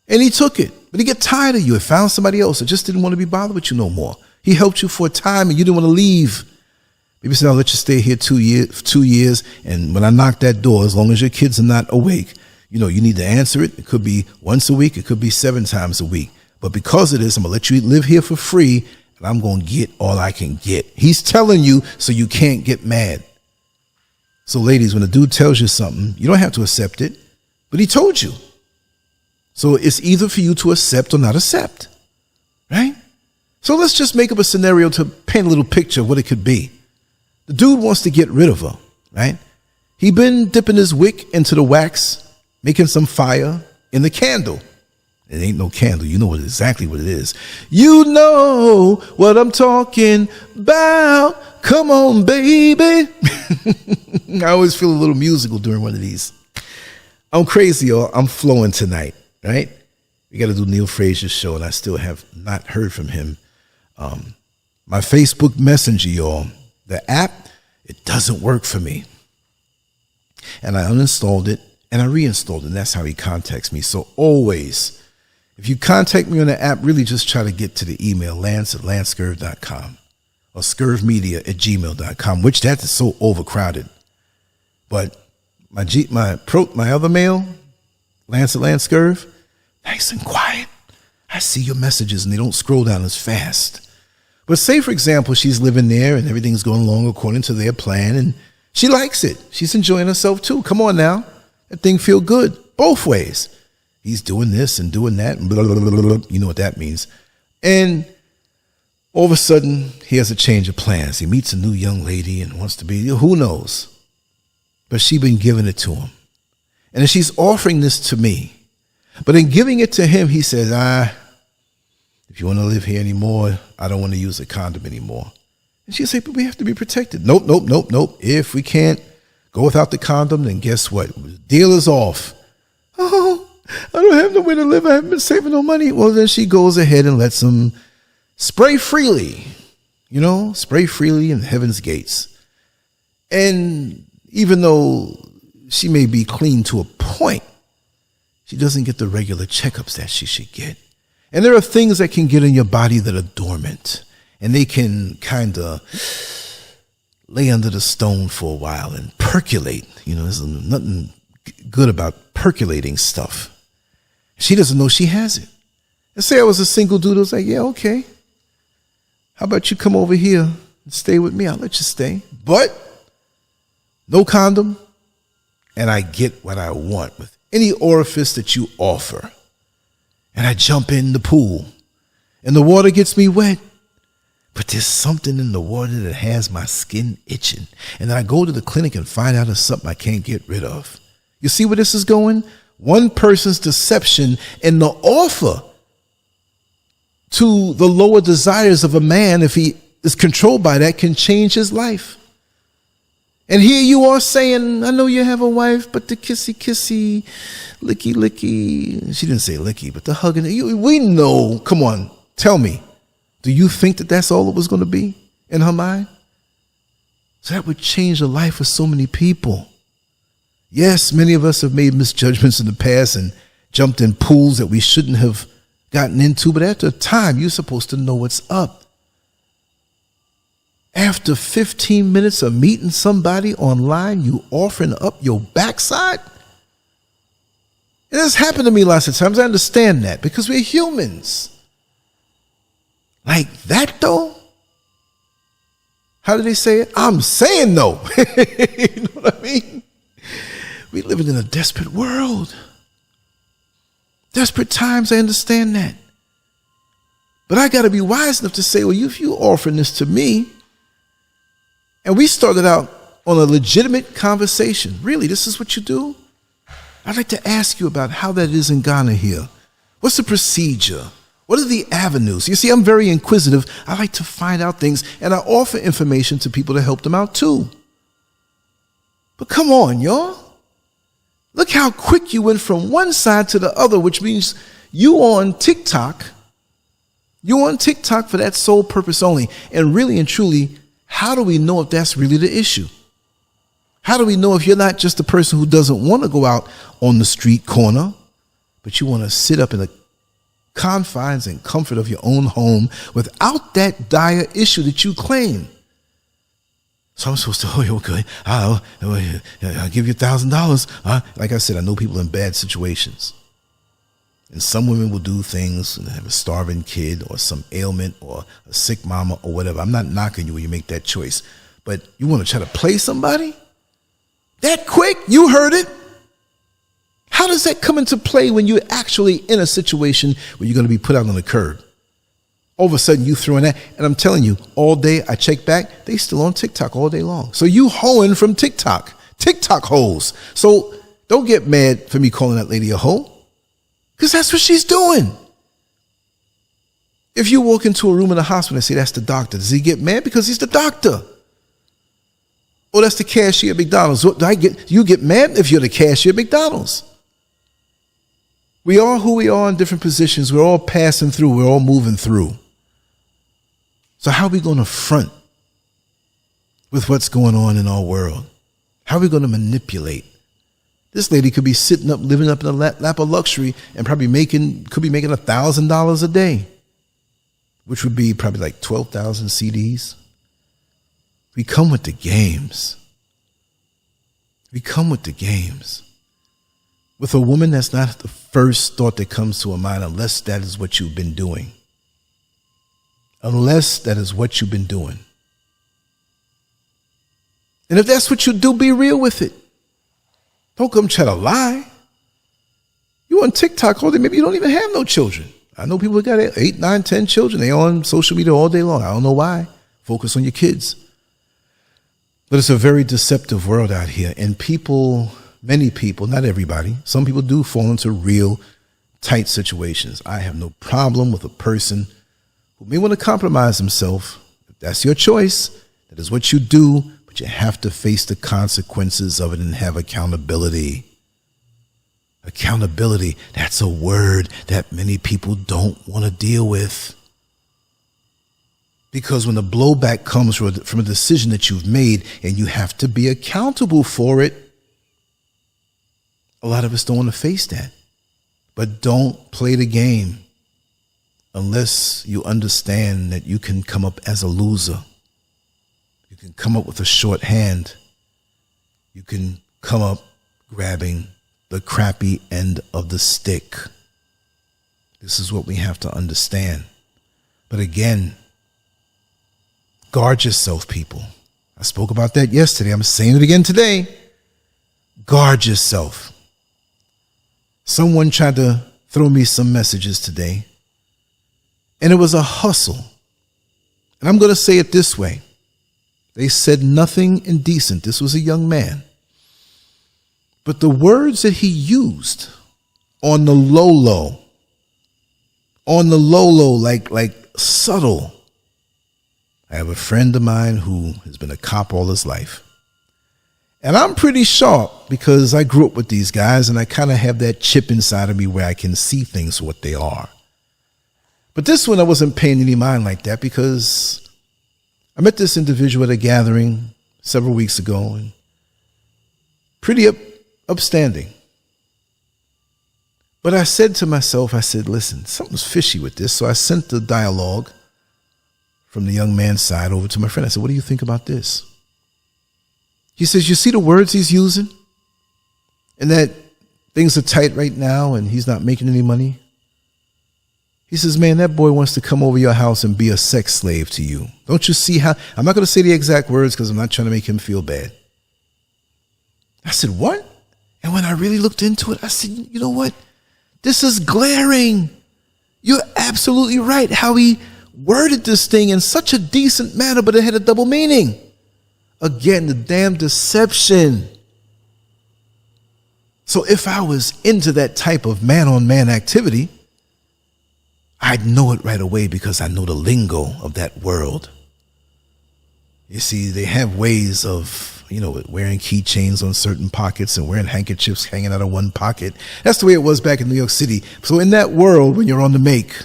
And he took it. But he got tired of you and found somebody else that just didn't want to be bothered with you no more. He helped you for a time and you didn't want to leave. Maybe he said, I'll let you stay here 2 years. And when I knock that door, as long as your kids are not awake, you need to answer it. It could be once a week. It could be 7 times a week. But because of this, I'm going to let you live here for free, and I'm going to get all I can get. He's telling you so you can't get mad. So ladies, when a dude tells you something, you don't have to accept it, but he told you. So it's either for you to accept or not accept, right? So let's just make up a scenario to paint a little picture of what it could be. The dude wants to get rid of her, right? He been dipping his wick into the wax, making some fire in the candle. It ain't no candle. You know exactly what it is. You know what I'm talking about. Come on, baby. I always feel a little musical during one of these. I'm crazy, y'all. I'm flowing tonight, right? We got to do Neil Frazier's show, and I still have not heard from him. My Facebook Messenger, y'all, the app, it doesn't work for me. And I uninstalled it, and I reinstalled it, and that's how he contacts me. So always, if you contact me on the app, really just try to get to the email, lance@lancescurv.com or scurvmedia@gmail.com, which that is so overcrowded. But my other mail, lance@lancescurv, nice and quiet. I see your messages and they don't scroll down as fast. But say, for example, she's living there and everything's going along according to their plan and she likes it. She's enjoying herself too. Come on now. That thing feel good both ways. He's doing this and doing that. And blah, blah, blah, blah, blah. You know what that means. And all of a sudden, he has a change of plans. He meets a new young lady and wants to be, who knows? But she's been giving it to him. And then she's offering this to me. But in giving it to him, he says, if you want to live here anymore, I don't want to use a condom anymore. And she'll say, but we have to be protected. Nope. If we can't go without the condom, then guess what? The deal is off. Oh, I don't have nowhere to live. I haven't been saving no money. Well, then she goes ahead and lets him spray freely, spray freely in heaven's gates. And even though she may be clean to a point, she doesn't get the regular checkups that she should get. And there are things that can get in your body that are dormant, and they can kind of lay under the stone for a while and percolate. There's nothing good about percolating stuff. She doesn't know she has it. And say I was a single dude, I was like, yeah, okay. How about you come over here and stay with me? I'll let you stay. But no condom, and I get what I want with any orifice that you offer. And I jump in the pool, and the water gets me wet. But there's something in the water that has my skin itching. And then I go to the clinic and find out it's something I can't get rid of. You see where this is going? One person's deception and the offer to the lower desires of a man, if he is controlled by that, can change his life. And here you are saying, I know you have a wife, but the kissy, licky. She didn't say licky, but the hugging. We know. Come on, tell me. Do you think that that's all it was going to be in her mind? So that would change the life of so many people. Yes, many of us have made misjudgments in the past and jumped in pools that we shouldn't have gotten into. But after a time, you're supposed to know what's up. After 15 minutes of meeting somebody online, you offering up your backside? It has happened to me lots of times. I understand that because we're humans. Like that though? How do they say it? I'm saying no. You know what I mean? We living in a desperate world. Desperate times, I understand that. But I got to be wise enough to say, well, if you offering this to me, and we started out on a legitimate conversation, really, this is what you do? I'd like to ask you about how that is in Ghana here. What's the procedure? What are the avenues? You see, I'm very inquisitive. I like to find out things, and I offer information to people to help them out too. But come on, y'all. Look how quick you went from one side to the other, which means you on TikTok. You on TikTok for that sole purpose only. And really and truly, how do we know if that's really the issue? How do we know if you're not just the person who doesn't want to go out on the street corner, but you want to sit up in the confines and comfort of your own home without that dire issue that you claim? So I'm supposed to, okay, I'll give you $1,000. Like I said, I know people in bad situations. And some women will do things and have a starving kid or some ailment or a sick mama or whatever. I'm not knocking you when you make that choice. But you want to try to play somebody? That quick? You heard it. How does that come into play when you're actually in a situation where you're going to be put out on the curb? All of a sudden you throw in that, and I'm telling you, all day I check back, they still on TikTok all day long. So you hoeing from TikTok hoes. So don't get mad for me calling that lady a hoe, because that's what she's doing. If you walk into a room in a hospital and say that's the doctor, does he get mad because he's the doctor? Or that's the cashier at McDonald's. You get mad if you're the cashier at McDonald's. We are who we are in different positions. We're all passing through. We're all moving through. So how are we going to front with what's going on in our world? How are we going to manipulate? This lady could be sitting up, living up in the lap of luxury and probably could be making $1,000 a day, which would be probably like 12,000 CDs. We come with the games. We come with the games. With a woman, that's not the first thought that comes to her mind unless that is what you've been doing. Unless that is what you've been doing. And if that's what you do, be real with it. Don't come try to lie. You on TikTok all day, maybe you don't even have no children. I know people that got 8, 9, 10 children. They on social media all day long. I don't know why. Focus on your kids. But it's a very deceptive world out here. And people, many people, not everybody, some people do fall into real tight situations. I have no problem with a person who may want to compromise himself. If that's your choice, that is what you do, but you have to face the consequences of it and have accountability. Accountability, that's a word that many people don't want to deal with. Because when the blowback comes from a decision that you've made and you have to be accountable for it, a lot of us don't want to face that. But don't play the game unless you understand that you can come up as a loser. You can come up with a short hand. You can come up grabbing the crappy end of the stick. This is what we have to understand. But again, guard yourself, people. I spoke about that yesterday. I'm saying it again today. Guard yourself. Someone tried to throw me some messages today, and it was a hustle. And I'm going to say it this way. They said nothing indecent. This was a young man. But the words that he used on the low, like subtle. I have a friend of mine who has been a cop all his life. And I'm pretty sharp because I grew up with these guys and I kind of have that chip inside of me where I can see things for what they are. But this one, I wasn't paying any mind like that because I met this individual at a gathering several weeks ago and pretty upstanding. But I said to myself, listen, something's fishy with this. So I sent the dialogue from the young man's side over to my friend. I said, what do you think about this? He says, you see the words he's using? And that things are tight right now and he's not making any money? He He says, man, that boy wants to come over your house and be a sex slave to you. Don't you see how? I'm not going to say the exact words because I'm not trying to make him feel bad. I said, what? And when I really looked into it, I said, you know what? This is glaring. You're absolutely right how he worded this thing in such a decent manner, but it had a double meaning. Again, the damn deception. So if I was into that type of man-on-man activity, I'd know it right away because I know the lingo of that world. You see, they have ways of, wearing keychains on certain pockets and wearing handkerchiefs hanging out of one pocket. That's the way it was back in New York City. So in that world, when you're on the make,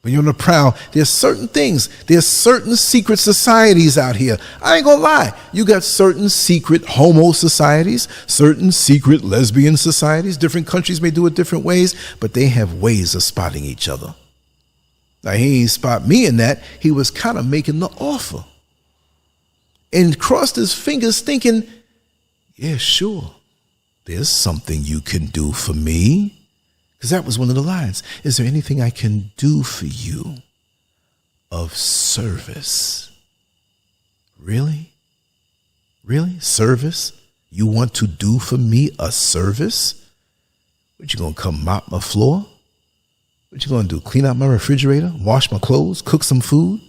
when you're on the prowl, there's certain things. There's certain secret societies out here. I ain't gonna lie. You got certain secret homo societies, certain secret lesbian societies. Different countries may do it different ways, but they have ways of spotting each other. Now, he ain't spot me in that. He was kind of making the offer and crossed his fingers thinking, yeah, sure, there's something you can do for me. Because that was one of the lines. Is there anything I can do for you of service? Really? Really? Service? You want to do for me a service? What, you gonna come mop my floor? What you gonna do? Clean out my refrigerator? Wash my clothes? Cook some food?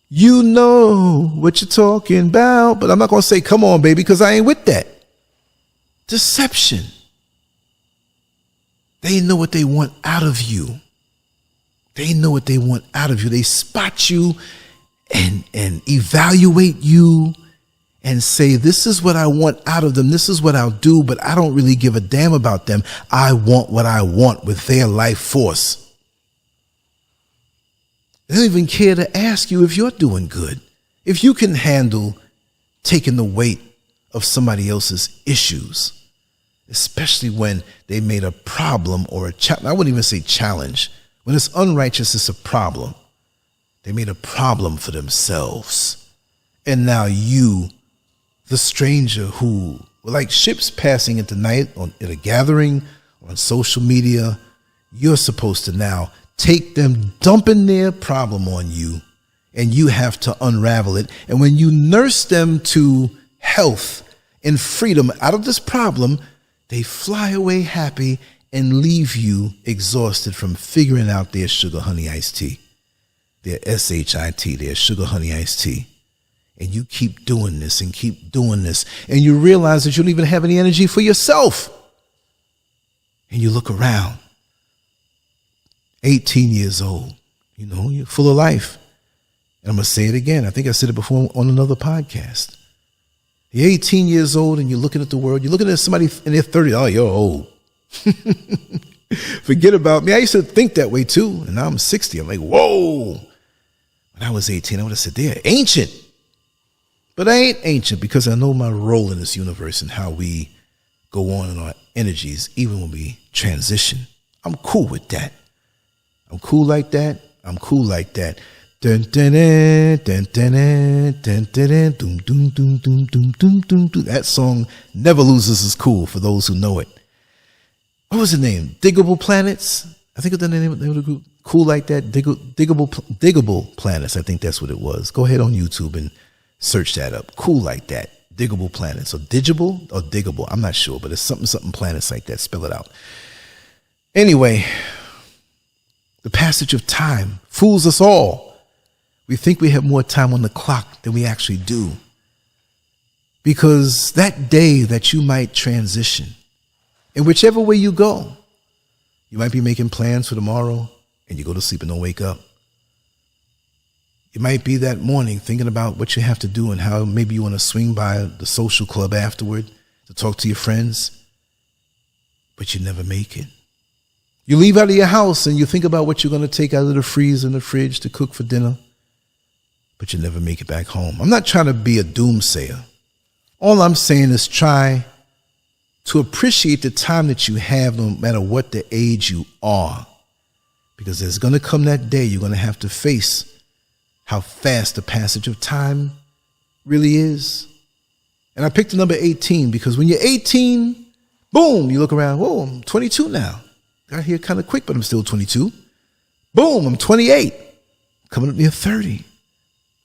You know what you're talking about, but I'm not gonna say, come on, baby, because I ain't with that. Deception. They know what they want out of you. They know what they want out of you. They spot you and evaluate you and say, this is what I want out of them. This is what I'll do, but I don't really give a damn about them. I want what I want with their life force. They don't even care to ask you if you're doing good. If you can handle taking the weight of somebody else's issues, especially when they made a problem or a challenge. I wouldn't even say challenge. When it's unrighteous, it's a problem. They made a problem for themselves. And now you, the stranger who, like ships passing into night at a gathering on social media, you're supposed to now take them dumping their problem on you, and you have to unravel it. And when you nurse them to health and freedom out of this problem, they fly away happy and leave you exhausted from figuring out their sugar honey iced tea, their SHIT, their sugar honey iced tea. And you keep doing this and keep doing this. And you realize that you don't even have any energy for yourself. And you look around, 18 years old, you're full of life. And I'm going to say it again. I think I said it before on another podcast. You're 18 years old and you're looking at the world. You're looking at somebody in their 30s. Oh, you're old. Forget about me. I used to think that way too. And now I'm 60. I'm like, whoa. When I was 18, I would have said they're ancient. But I ain't ancient because I know my role in this universe and how we go on in our energies, even when we transition. I'm cool with that. I'm cool like that. I'm cool like that. Dun, dun, dun, dun, dun, dun, dun, dun, dun, dun, dun, dun, dun, dun, dun. That song never loses its cool for those who know it. What was the name? Diggable Planets? I think it's the name of the group. Cool like that. Diggable Planets. I think that's what it was. Go ahead on YouTube and search that up. Cool like that. Diggable Planets. Or Digible or Diggable. I'm not sure, but it's something planets like that. Spell it out. Anyway, the passage of time fools us all. We think we have more time on the clock than we actually do. Because that day that you might transition, in whichever way you go, you might be making plans for tomorrow and you go to sleep and don't wake up. You might be that morning thinking about what you have to do and how maybe you want to swing by the social club afterward to talk to your friends, but you never make it. You leave out of your house and you think about what you're going to take out of the freezer and the fridge to cook for dinner, but you never make it back home. I'm not trying to be a doomsayer. All I'm saying is try to appreciate the time that you have, no matter what the age you are, because there's going to come that day you're going to have to face how fast the passage of time really is. And I picked the number 18 because when you're 18, boom, you look around, whoa, I'm 22 now. Got here kind of quick, but I'm still 22. Boom, I'm 28. Coming up near 30.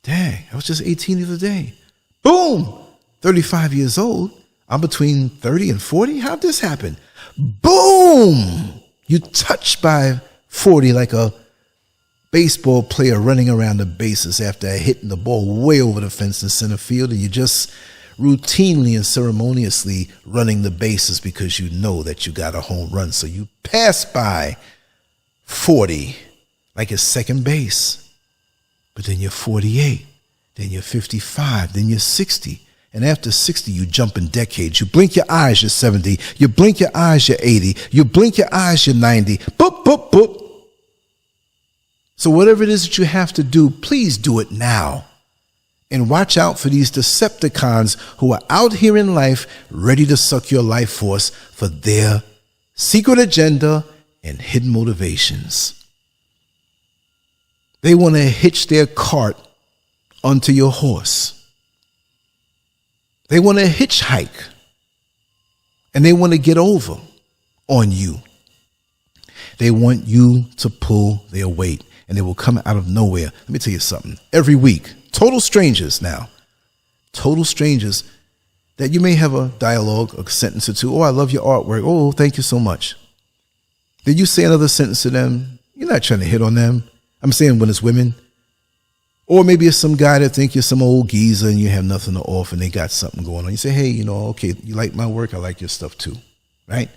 Dang, I was just 18 the other day. Boom, 35 years old. I'm between 30 and 40. How'd this happen? Boom! You touched by 40 like a baseball player running around the bases after hitting the ball way over the fence in center field, and you just routinely and ceremoniously running the bases because you know that you got a home run. So you pass by 40 like it's second base. But then you're 48, then you're 55, then you're 60. And after 60, you jump in decades. You blink your eyes, you're 70. You blink your eyes, you're 80. You blink your eyes, you're 90. Boop, boop, boop. So whatever it is that you have to do, please do it now. And watch out for these Decepticons who are out here in life ready to suck your life force for their secret agenda and hidden motivations. They want to hitch their cart onto your horse. They want to hitchhike, and they want to get over on you. They want you to pull their weight, and they will come out of nowhere. Let me tell you something. Every week, total strangers now, total strangers that you may have a dialogue, a sentence or two. Oh, I love your artwork. Oh, thank you so much. Then you say another sentence to them. You're not trying to hit on them. I'm saying when it's women. Or maybe it's some guy that think you're some old geezer and you have nothing to offer and they got something going on. You say, hey, you know, okay, you like my work, I like your stuff too, right?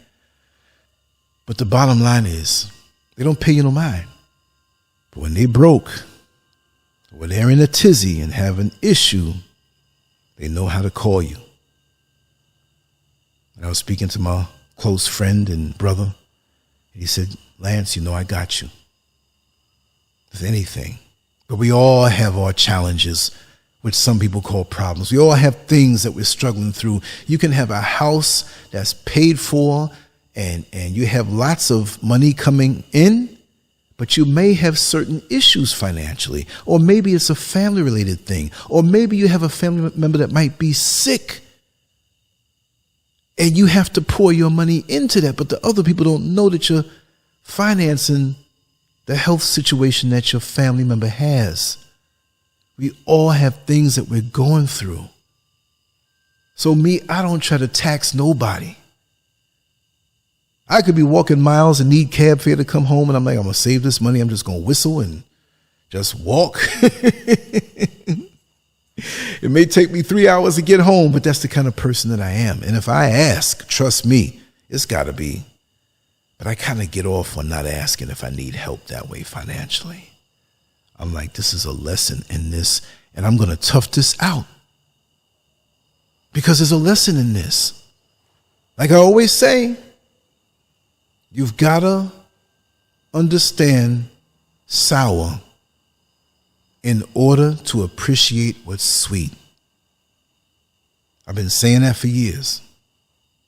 But the bottom line is they don't pay you no mind. But when they broke, when they're in a tizzy and have an issue, they know how to call you. And I was speaking to my close friend and brother, and he said, Lance, you know I got you. With anything. But we all have our challenges, which some people call problems. We all have things that we're struggling through. You can have a house that's paid for and you have lots of money coming in, but you may have certain issues financially, or maybe it's a family related thing, or maybe you have a family member that might be sick and you have to pour your money into that, but the other people don't know that you're financing the health situation that your family member has. We all have things that we're going through. So me, I don't try to tax nobody. I could be walking miles and need cab fare to come home, and I'm like, I'm going to save this money. I'm just going to whistle and just walk. It may take me 3 hours to get home, but that's the kind of person that I am. And if I ask, trust me, it's got to be. But I kind of get off on not asking if I need help that way financially. I'm like, this is a lesson in this, and I'm going to tough this out. Because there's a lesson in this. Like I always say, you've got to understand sour in order to appreciate what's sweet. I've been saying that for years.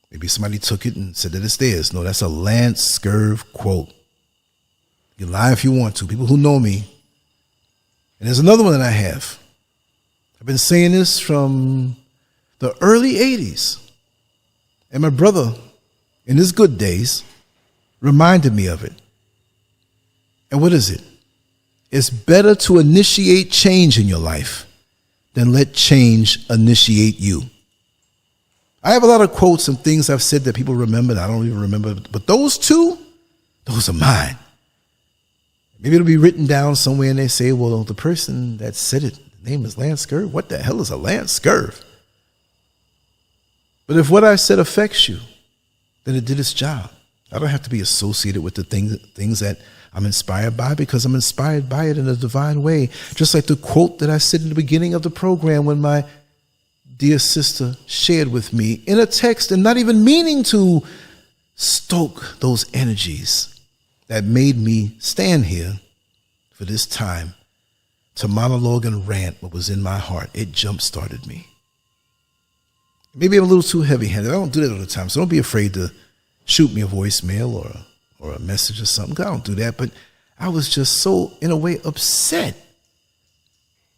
Maybe somebody took it and said that it's theirs. No, that's a LANCESCURV quote. You lie if you want to. People who know me. And there's another one that I have. I've been saying this from the early 80s. And my brother, in his good days, reminded me of it. And what is it? It's better to initiate change in your life than let change initiate you. I have a lot of quotes and things I've said that people remember that I don't even remember. But those two, those are mine. Maybe it'll be written down somewhere and they say, well, the person that said it, the name is LANCESCURV. What the hell is a LANCESCURV? But if what I said affects you, then it did its job. I don't have to be associated with the things that I'm inspired by, because I'm inspired by it in a divine way. Just like the quote that I said in the beginning of the program when my dear sister shared with me in a text, and not even meaning to stoke those energies that made me stand here for this time to monologue and rant what was in my heart. It jump-started me. Maybe I'm a little too heavy-handed. I don't do that all the time, so don't be afraid to shoot me a voicemail or a message or something. I don't do that, but I was just so, in a way, upset.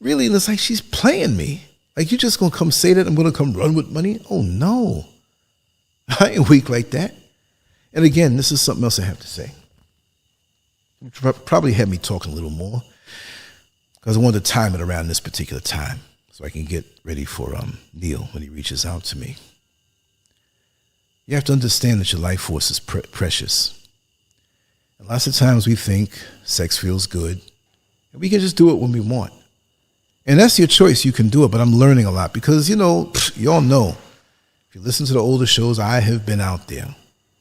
Really, it's like she's playing me. Like, you just going to come say that I'm going to come run with money? Oh, no. I ain't weak like that. And again, this is something else I have to say. Probably had me talking a little more because I wanted to time it around this particular time so I can get ready for Neil when he reaches out to me. You have to understand that your life force is precious. And lots of times we think sex feels good and we can just do it when we want. And that's your choice. You can do it, but I'm learning a lot because, you all know, if you listen to the older shows, I have been out there.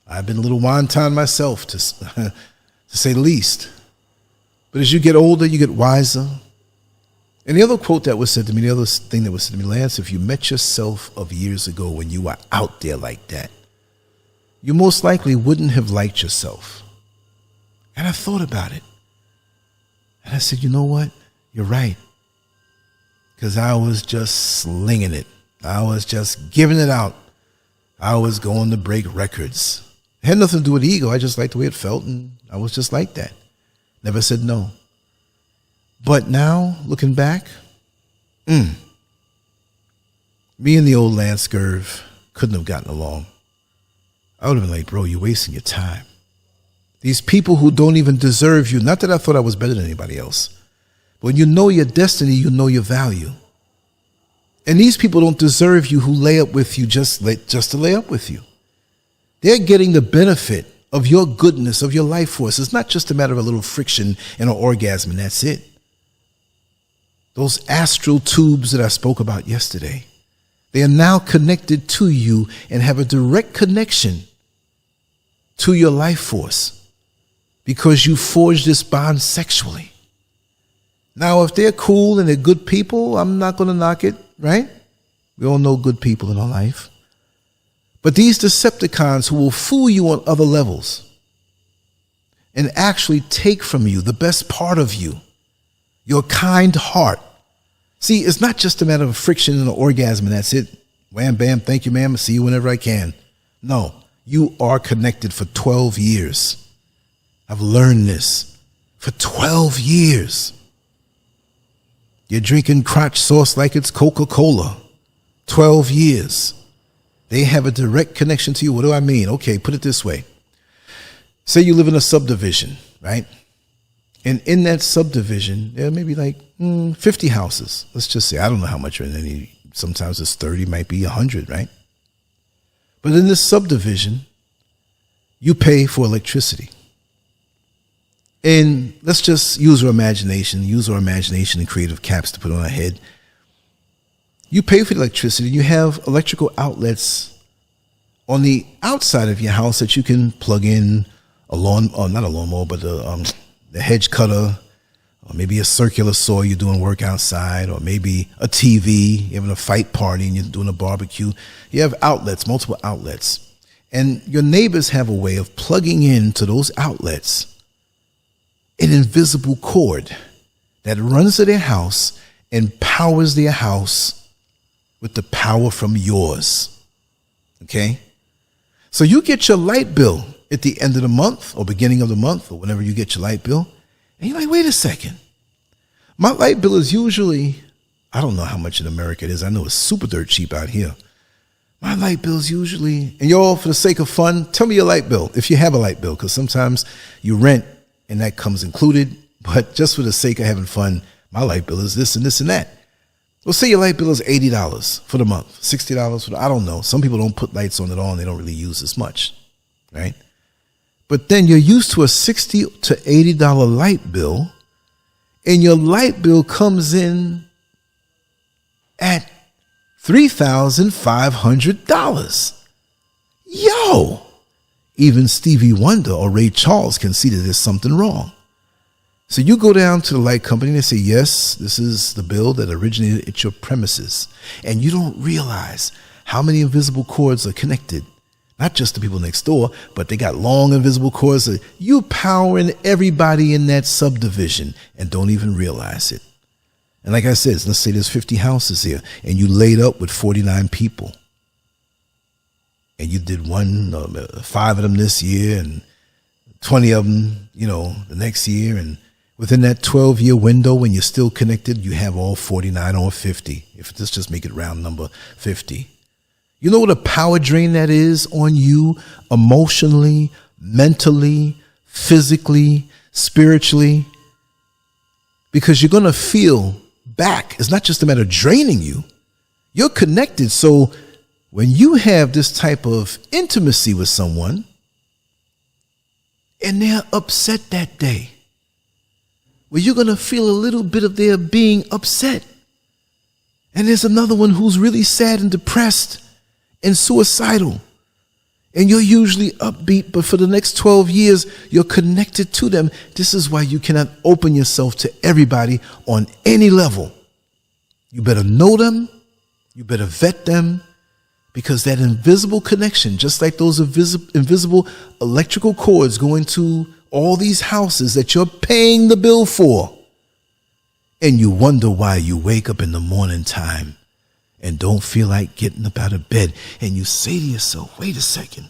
I've been a little wonton myself, to say the least. But as you get older, you get wiser. And the other quote that was said to me, the other thing that was said to me, Lance, if you met yourself of years ago when you were out there like that, you most likely wouldn't have liked yourself. And I thought about it. And I said, you know what? You're right. Because I was just slinging it. I was just giving it out. I was going to break records. It had nothing to do with ego. I just liked the way it felt, and I was just like that. Never said no. But now, looking back, me and the old LANCESCURV couldn't have gotten along. I would have been like, bro, you're wasting your time. These people who don't even deserve you, not that I thought I was better than anybody else. But when you know your destiny, you know your value. And these people don't deserve you who lay up with you just to lay up with you. They're getting the benefit of your goodness, of your life force. It's not just a matter of a little friction and an orgasm, and that's it. Those astral tubes that I spoke about yesterday, they are now connected to you and have a direct connection to your life force because you forged this bond sexually. Now, if they're cool and they're good people, I'm not going to knock it, right? We all know good people in our life. But these Decepticons who will fool you on other levels and actually take from you the best part of you, your kind heart. See, it's not just a matter of friction and an orgasm and that's it. Wham, bam, thank you, ma'am. I'll see you whenever I can. No, you are connected for 12 years. I've learned this for 12 years. You're drinking crotch sauce like it's Coca-Cola. 12 years. They have a direct connection to you. What do I mean? Okay, put it this way. Say you live in a subdivision, right? And in that subdivision, there may be like 50 houses. Let's just say, I don't know how much are in any. Sometimes it's 30, might be 100, right? But in this subdivision, you pay for electricity. And let's just use our imagination and creative caps to put on our head. You pay for the electricity. You have electrical outlets on the outside of your house that you can plug in a lawn, or not a lawnmower, but the hedge cutter, or maybe a circular saw, you're doing work outside, or maybe a TV, you're having a fight party and you're doing a barbecue. You have outlets, multiple outlets. And your neighbors have a way of plugging into those outlets an invisible cord that runs to their house and powers their house with the power from yours. Okay? So you get your light bill at the end of the month or beginning of the month or whenever you get your light bill. And you're like, wait a second. My light bill is usually, I don't know how much in America it is. I know it's super dirt cheap out here. My light bill is usually, and y'all, for the sake of fun, tell me your light bill if you have a light bill, because sometimes you rent and that comes included. But just for the sake of having fun, my light bill is this and this and that. Well, say your light bill is $80 for the month, $60 for the, I don't know. Some people don't put lights on at all and they don't really use as much, right? But then you're used to a $60 to $80 light bill, and your light bill comes in at $3,500. Yo! Even Stevie Wonder or Ray Charles can see that there's something wrong. So you go down to the light company and they say, yes, this is the bill that originated at your premises. And you don't realize how many invisible cords are connected. Not just the people next door, but they got long invisible cords. You powering everybody in that subdivision and don't even realize it. And like I said, let's say there's 50 houses here and you laid up with 49 people. And you did 5 of them this year and 20 of them, the next year. And within that 12-year window, when you're still connected, you have all 49 or 50. If let's just make it round number 50. You know what a power drain that is on you emotionally, mentally, physically, spiritually, because you're going to feel back. It's not just a matter of draining you. You're connected. So when you have this type of intimacy with someone and they're upset that day, well, you're going to feel a little bit of their being upset. And there's another one who's really sad and depressed and suicidal. And you're usually upbeat, but for the next 12 years, you're connected to them. This is why you cannot open yourself to everybody on any level. You better know them. You better vet them, because that invisible connection, just like those invisible electrical cords going to all these houses that you're paying the bill for, and you wonder why you wake up in the morning time and don't feel like getting up out of bed, and you say to yourself, wait a second,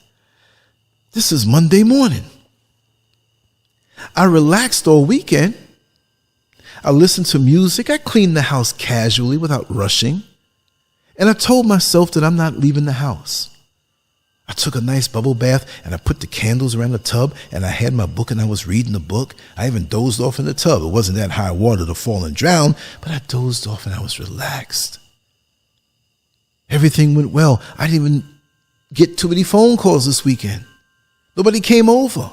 this is Monday morning. I relaxed all weekend. I listened to music. I cleaned the house casually without rushing. And I told myself that I'm not leaving the house. I took a nice bubble bath and I put the candles around the tub, and I had my book and I was reading the book. I even dozed off in the tub. It wasn't that high water to fall and drown, but I dozed off and I was relaxed. Everything went well. I didn't even get too many phone calls this weekend. Nobody came over.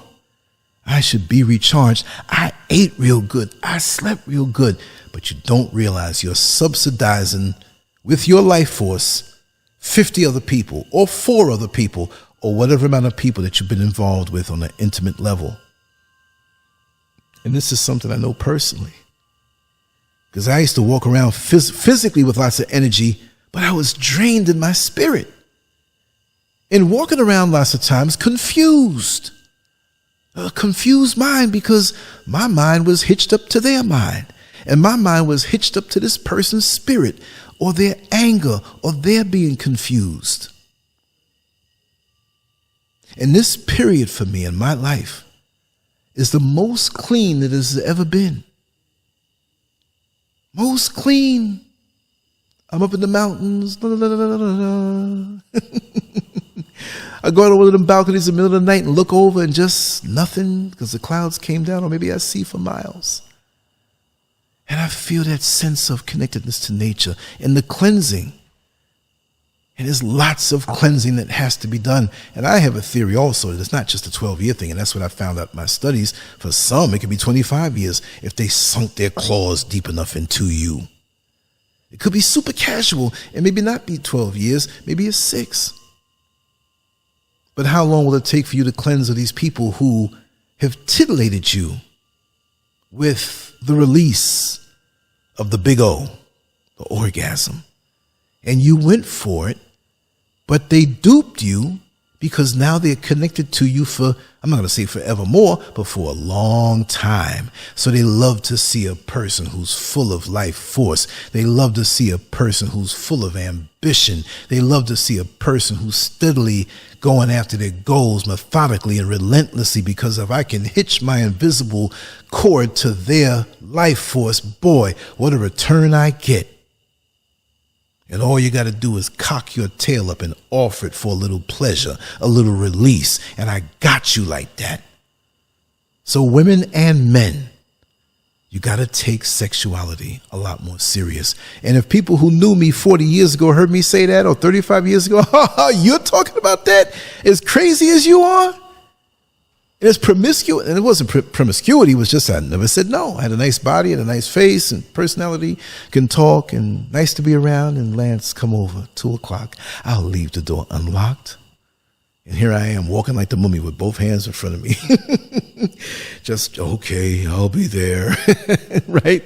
I should be recharged. I ate real good. I slept real good. But you don't realize you're subsidizing with your life force 50 other people or 4 other people or whatever amount of people that you've been involved with on an intimate level. And this is something I know personally, because I used to walk around physically with lots of energy, but I was drained in my spirit. And walking around lots of times confused. A confused mind, because my mind was hitched up to their mind. And my mind was hitched up to this person's spirit, or their anger, or their being confused. And this period for me in my life is the most clean it has ever been. Most clean. I'm up in the mountains. I go out on one of them balconies in the middle of the night and look over and just nothing, because the clouds came down, or maybe I see for miles. And I feel that sense of connectedness to nature and the cleansing. And there's lots of cleansing that has to be done. And I have a theory also that it's not just a 12-year thing. And that's what I found out in my studies. For some, it could be 25 years if they sunk their claws deep enough into you. It could be super casual and maybe not be 12 years, maybe it's 6. But how long will it take for you to cleanse of these people who have titillated you with the release of the big O, the orgasm? And you went for it, but they duped you, because now they're connected to you for, I'm not going to say forevermore, but for a long time. So they love to see a person who's full of life force. They love to see a person who's full of ambition. They love to see a person who's steadily going after their goals methodically and relentlessly, because if I can hitch my invisible cord to their life force, boy, what a return I get. And all you got to do is cock your tail up and offer it for a little pleasure, a little release. And I got you like that. So women and men, you got to take sexuality a lot more serious. And if people who knew me 40 years ago heard me say that, or 35 years ago, you're talking about that as crazy as you are? And it's promiscuous. And it wasn't promiscuity. It was just I never said no. I had a nice body and a nice face and personality, can talk, and nice to be around. And Lance, come over, 2 o'clock. I'll leave the door unlocked. And here I am walking like the mummy with both hands in front of me. Just, okay, I'll be there. Right?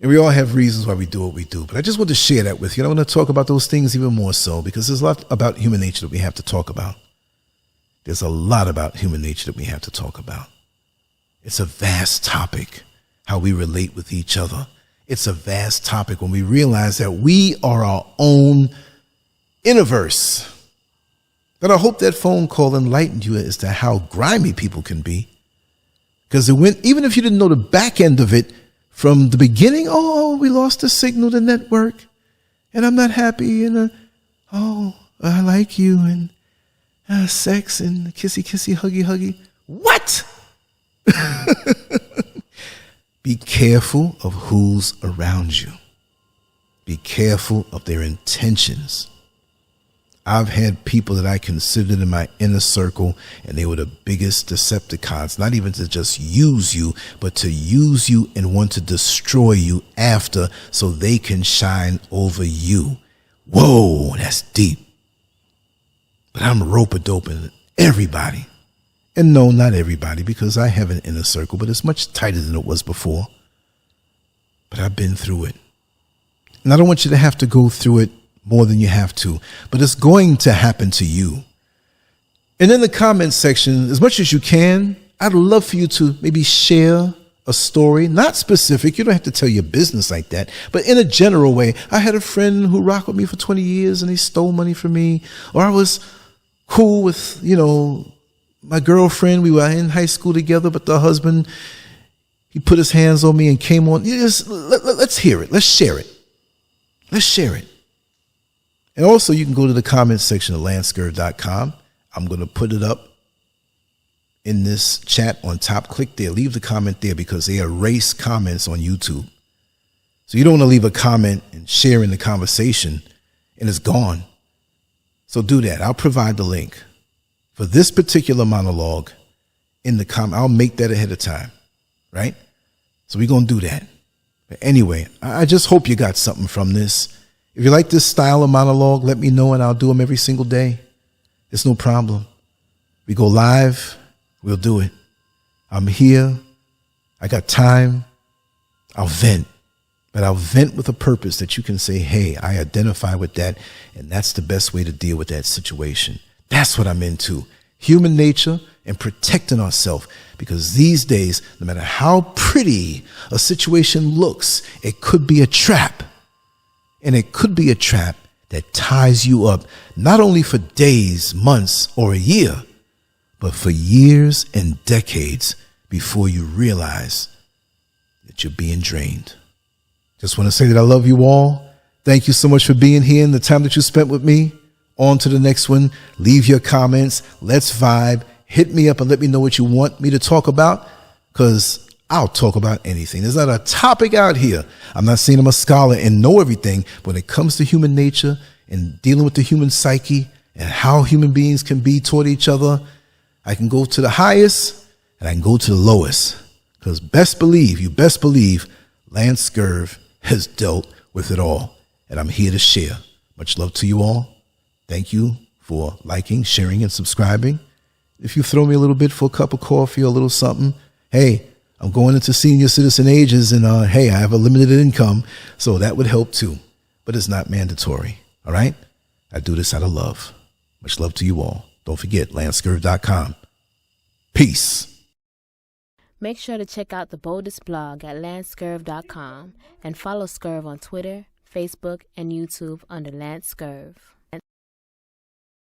And we all have reasons why we do what we do. But I just want to share that with you. I want to talk about those things even more so, because there's a lot about human nature that we have to talk about. There's a lot about human nature that we have to talk about. It's a vast topic, how we relate with each other. It's a vast topic when we realize that we are our own universe. But I hope that phone call enlightened you as to how grimy people can be. Because even if you didn't know the back end of it from the beginning, we lost the signal, the network, and I'm not happy, and I like you, and sex and kissy, huggy. What? Be careful of who's around you. Be careful of their intentions. I've had people that I considered in my inner circle, and they were the biggest Decepticons, not even to just use you, but to use you and want to destroy you after so they can shine over you. Whoa, that's deep. But I'm rope-a-doping everybody. And no, not everybody, because I have an inner circle, but it's much tighter than it was before. But I've been through it. And I don't want you to have to go through it more than you have to, but it's going to happen to you. And in the comments section, as much as you can, I'd love for you to maybe share a story, not specific. You don't have to tell your business like that, but in a general way. I had a friend who rocked with me for 20 years and he stole money from me. Or I was cool with, my girlfriend. We were in high school together, but the husband, he put his hands on me and came on. Let's hear it. Let's share it. Let's share it. And also, you can go to the comments section of LANCESCURV.com. I'm going to put it up in this chat on top. Click there. Leave the comment there because they erase comments on YouTube. So you don't want to leave a comment and share in the conversation and it's gone. So do that. I'll provide the link for this particular monologue in the comment. I'll make that ahead of time, right? So we're going to do that. But anyway, I just hope you got something from this. If you like this style of monologue, let me know and I'll do them every single day. It's no problem. We go live, we'll do it. I'm here. I got time. I'll vent. But I'll vent with a purpose that you can say, hey, I identify with that. And that's the best way to deal with that situation. That's what I'm into. Human nature and protecting ourselves. Because these days, no matter how pretty a situation looks, it could be a trap. And it could be a trap that ties you up, not only for days, months, or a year, but for years and decades before you realize that you're being drained. Just want to say that I love you all. Thank you so much for being here and the time that you spent with me. On to the next one. Leave your comments. Let's vibe. Hit me up and let me know what you want me to talk about, because I'll talk about anything. There's not a topic out here. I'm not saying I'm a scholar and know everything, but when it comes to human nature and dealing with the human psyche and how human beings can be toward each other, I can go to the highest and I can go to the lowest, because best believe, LANCESCURV has dealt with it all. And I'm here to share. Much love to you all. Thank you for liking, sharing, and subscribing. If you throw me a little bit for a cup of coffee or a little something, hey, I'm going into senior citizen ages and hey, I have a limited income, so that would help too. But it's not mandatory. All right? I do this out of love. Much love to you all. Don't forget, LANCESCURV.com. Peace. Make sure to check out the boldest blog at LANCESCURV.com and follow SCURV on Twitter, Facebook, and YouTube under LANCESCURV.